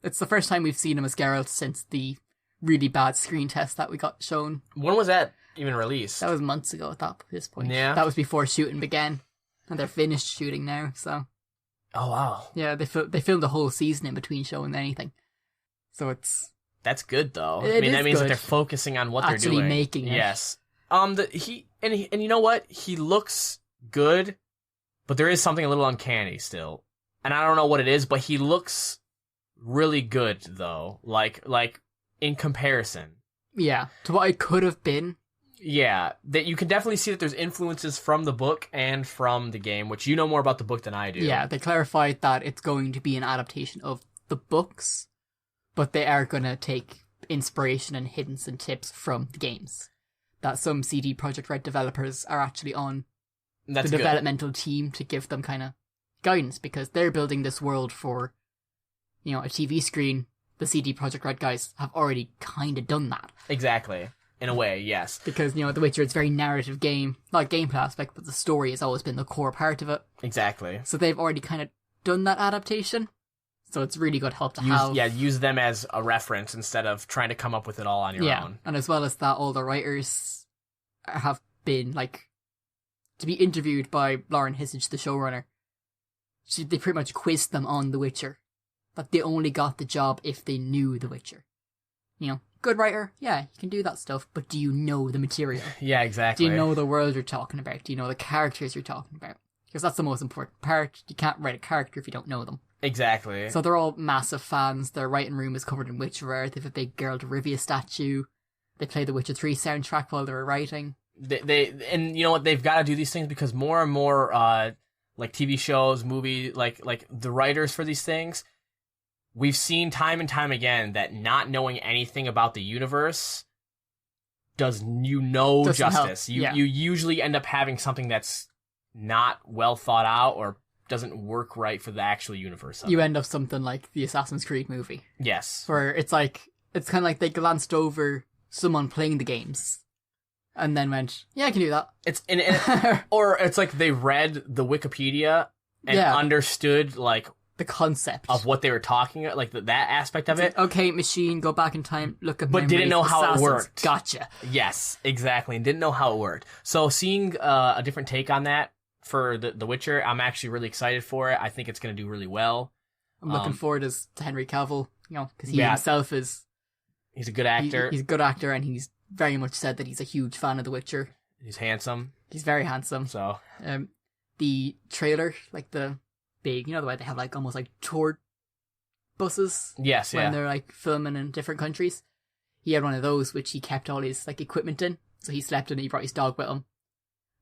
it's the first time we've seen him as Geralt since the really bad screen test that we got shown. When was that even released? That was months ago at this point. Yeah. That was before shooting began. And they're finished shooting now, so. Oh, wow. Yeah, they filmed the whole season in between showing anything. So it's... That's good, though. That means that good. they're focusing on what Actually they're doing. making it. Yes. And you know what? He looks good, but there is something a little uncanny still. And I don't know what it is, but he looks really good, though. Like in comparison. Yeah, to what it could have been. Yeah, that you can definitely see that there's influences from the book and from the game, which you know more about the book than I do. Yeah, they clarified that it's going to be an adaptation of the books, but they are going to take inspiration and hints and tips from the games. That some CD Projekt Red developers are actually on That's the good. developmental team to give them kind of guidance, because they're building this world for, a TV screen. The CD Projekt Red guys have already kind of done that. Exactly. In a way, yes. Because, The Witcher, it's a very narrative game. Not a gameplay aspect, but the story has always been the core part of it. Exactly. So they've already kind of done that adaptation. So it's really good help to have. Yeah, use them as a reference instead of trying to come up with it all on your own. And as well as that, all the writers have been, to be interviewed by Lauren Hissage, the showrunner. They pretty much quizzed them on The Witcher. That they only got the job if they knew The Witcher. Good writer, yeah, you can do that stuff, but do you know the material? Yeah, exactly. Do you know the world you're talking about? Do you know the characters you're talking about? Because that's the most important part. You can't write a character if you don't know them. Exactly. So they're all massive fans. Their writing room is covered in Witcher art. They have a big Geralt of Rivia statue. They play the Witcher 3 soundtrack while they were writing. They and you know what, they've got to do these things because more and more TV shows, movie, like the writers for these things, we've seen time and time again that not knowing anything about the universe doesn't justice. Help. You usually end up having something that's not well thought out or doesn't work right for the actual universe. You end up something like the Assassin's Creed movie. Yes. Where it's kind of like they glanced over someone playing the games and then went, yeah, I can do that. Or it's like they read the Wikipedia and understood the concept of what they were talking about, that aspect of it. Okay, machine, go back in time, look at but didn't know how assassins. it worked. Gotcha. Yes, exactly, and didn't know how it worked. So seeing a different take on that for the Witcher, I'm actually really excited for it. I think it's going to do really well. I'm looking forward to Henry Cavill, because he himself is... He's a good actor. He's a good actor, and he's very much said that he's a huge fan of The Witcher. He's handsome. He's very handsome. So, the trailer, the big, the way they have almost tour buses. Yes, when they're filming in different countries. He had one of those which he kept all his equipment in. So he slept in it, he brought his dog with him.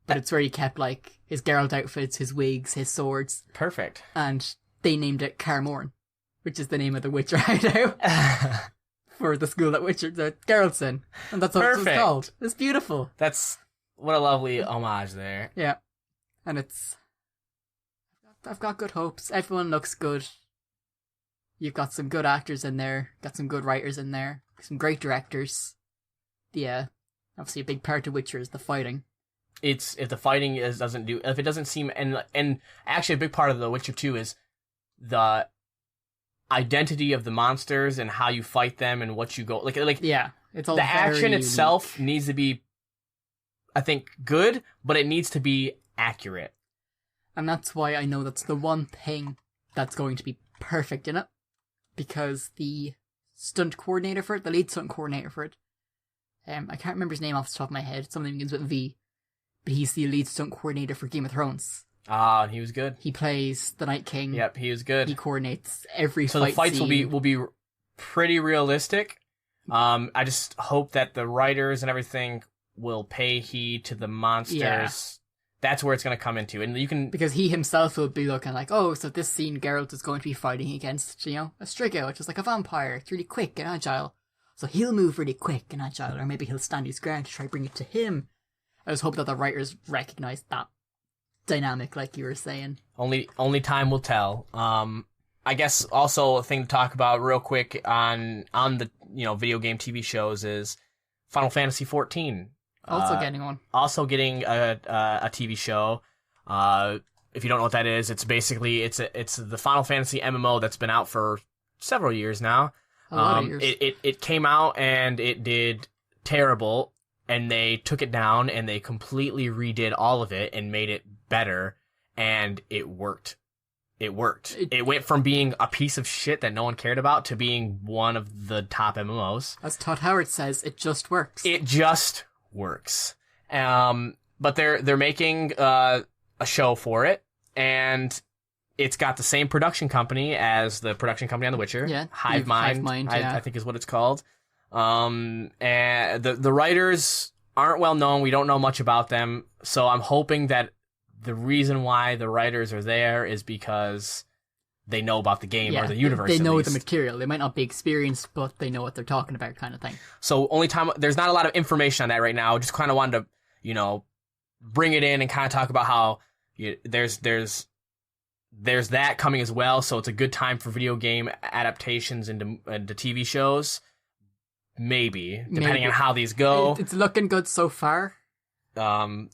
But it's where he kept his Geralt outfits, his wigs, his swords. Perfect. And they named it Kaer Morhen, which is the name of the Witcher hideout. For the school that Geralt's in. And that's what it's called. It's beautiful. That's what a lovely homage there. Yeah. And I've got good hopes. Everyone looks good. You've got some good actors in there. Got some good writers in there. Some great directors. Obviously a big part of Witcher is the fighting. If the fighting if it doesn't seem, and actually a big part of The Witcher 2 is the identity of the monsters and how you fight them and what you go, yeah, it's all the very action unique. itself needs to be, I think, good, but it needs to be accurate. And that's why I know that's the one thing that's going to be perfect in it. Because the stunt coordinator for it, the lead stunt coordinator for it, I can't remember his name off the top of my head, something begins with V, but he's the lead stunt coordinator for Game of Thrones. Ah, he was good. He plays the Night King. Yep, he was good. He coordinates every so fight the fights scene. will be pretty realistic. I just hope that the writers and everything will pay heed to the monsters. Yeah. That's where it's going to come into. And you can... Because he himself will be looking so this scene Geralt is going to be fighting against, a Striga, which is like a vampire. It's really quick and agile. So he'll move really quick and agile, or maybe he'll stand his ground to try to bring it to him. I just hope that the writers recognize that dynamic, like you were saying. Only time will tell. I guess also a thing to talk about real quick on the video game TV shows is Final Fantasy XIV Also getting one. Also getting a TV show. If you don't know what that is, it's basically it's the Final Fantasy MMO that's been out for several years now. A lot of years. It came out and it did terrible, and they took it down and they completely redid all of it and made it better, and it worked. It worked. It went from being a piece of shit that no one cared about to being one of the top MMOs. As Todd Howard says, it just works. It just works. But they're making a show for it, and it's got the same production company as the production company on The Witcher. Yeah, Hive Mind, yeah. I think is what it's called. And the writers aren't well known. We don't know much about them, so I'm hoping that the reason why the writers are there is because they know about the game or the universe. They know at least. the material. They might not be experienced, but they know what they're talking about, kind of thing. So there's not a lot of information on that right now. Just kind of wanted to, bring it in and kind of talk about how there's that coming as well. So it's a good time for video game adaptations into TV shows. Maybe depending on how these go. It's looking good so far. The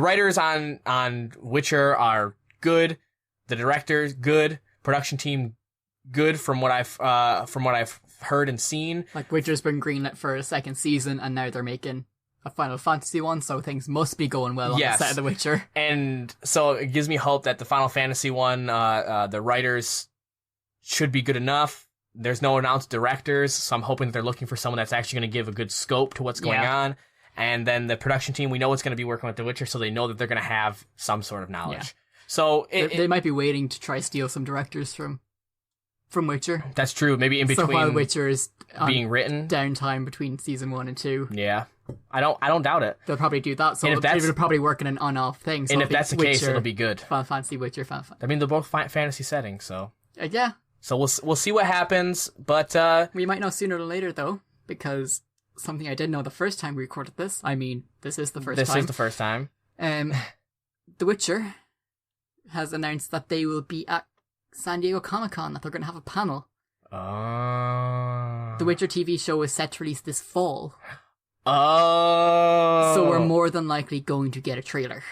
writers on Witcher are good, the directors good, production team good from what I've heard and seen. Like Witcher's been greenlit for a second season, and now they're making a Final Fantasy one, so things must be going well on the set of The Witcher. And so it gives me hope that the Final Fantasy one, the writers should be good enough. There's no announced directors, so I'm hoping that they're looking for someone that's actually going to give a good scope to what's going on. And then the production team, we know it's going to be working with The Witcher, so they know that they're going to have some sort of knowledge. Yeah. So they might be waiting to try steal some directors from Witcher. That's true. Maybe in between. So while Witcher is being written, downtime between season 1 and 2. Yeah, I don't doubt it. They'll probably do that. So they're probably working an on-off thing. So and if that's the case, Witcher, it'll be good. Final Fantasy, Witcher, Final Fantasy. I mean, they're both fantasy settings, so yeah. So we'll see what happens, but we might know sooner or later though, because something I did know the first time we recorded this. I mean, this is the first time. This is the first time. The Witcher has announced that they will be at San Diego Comic-Con, that they're going to have a panel. Oh. The Witcher TV show is set to release this fall. Oh. So we're more than likely going to get a trailer.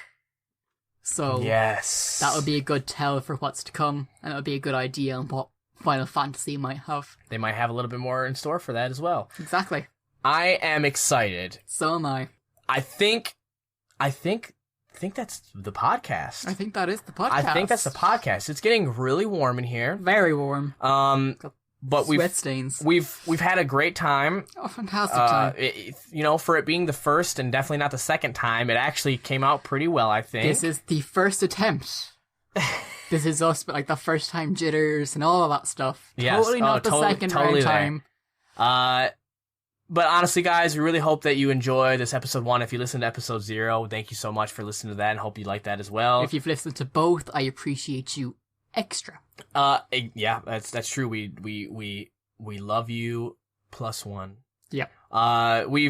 So yes, that'll be a good tell for what's to come, and it'll be a good idea on what Final Fantasy might have. They might have a little bit more in store for that as well. Exactly. I am excited. So am I. I think that's the podcast. I think that is the podcast. I think that's the podcast. It's getting really warm in here. Very warm. But sweat stains. We've had a great time. Oh, fantastic time. For it being the first and definitely not the second time, it actually came out pretty well, I think. This is the first attempt. This is us, but like the first time jitters and all of that stuff. Yes. Totally not the second round time. But honestly, guys, we really hope that you enjoy this episode 1. If you listened to episode 0, thank you so much for listening to that, and hope you like that as well. If you've listened to both, I appreciate you extra. Yeah, that's true. We love you +1. Yeah. We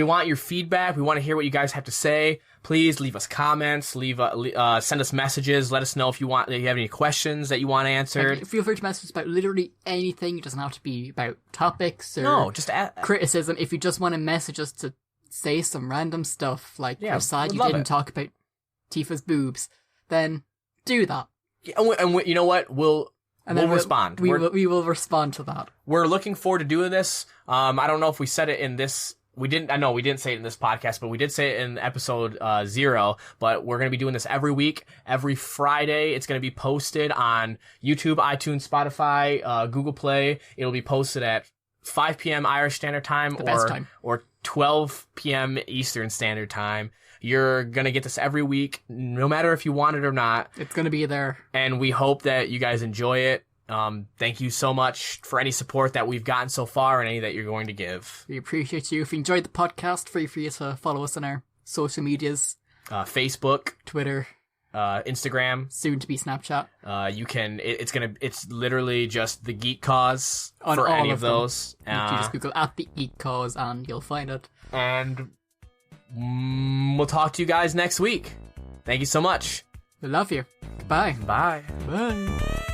want your feedback. We want to hear what you guys have to say. Please leave us comments. Send us messages. Let us know if you have any questions that you want answered. Feel free to message us about literally anything. It doesn't have to be about topics or just criticism. If you just want to message us to say some random stuff, like you're sad you didn't talk about Tifa's boobs, then do that. And you know what? We'll respond. We will respond to that. We're looking forward to doing this. I don't know if we said it in this. I know we didn't say it in this podcast, but we did say it in episode 0. But we're going to be doing this every week, every Friday. It's going to be posted on YouTube, iTunes, Spotify, Google Play. It'll be posted at 5 p.m. Irish Standard Time or 12 p.m. Eastern Standard Time. You're going to get this every week, no matter if you want it or not. It's going to be there. And we hope that you guys enjoy it. Thank you so much for any support that we've gotten so far and any that you're going to give. We appreciate you. If you enjoyed the podcast, feel free to follow us on our social medias. Facebook, Twitter, Instagram, soon to be Snapchat. It's literally just the Geek Cause on for all any of those. You just Google at the Geek Cause and you'll find it. And we'll talk to you guys next week. Thank you so much. We love you. Goodbye. Bye. Bye.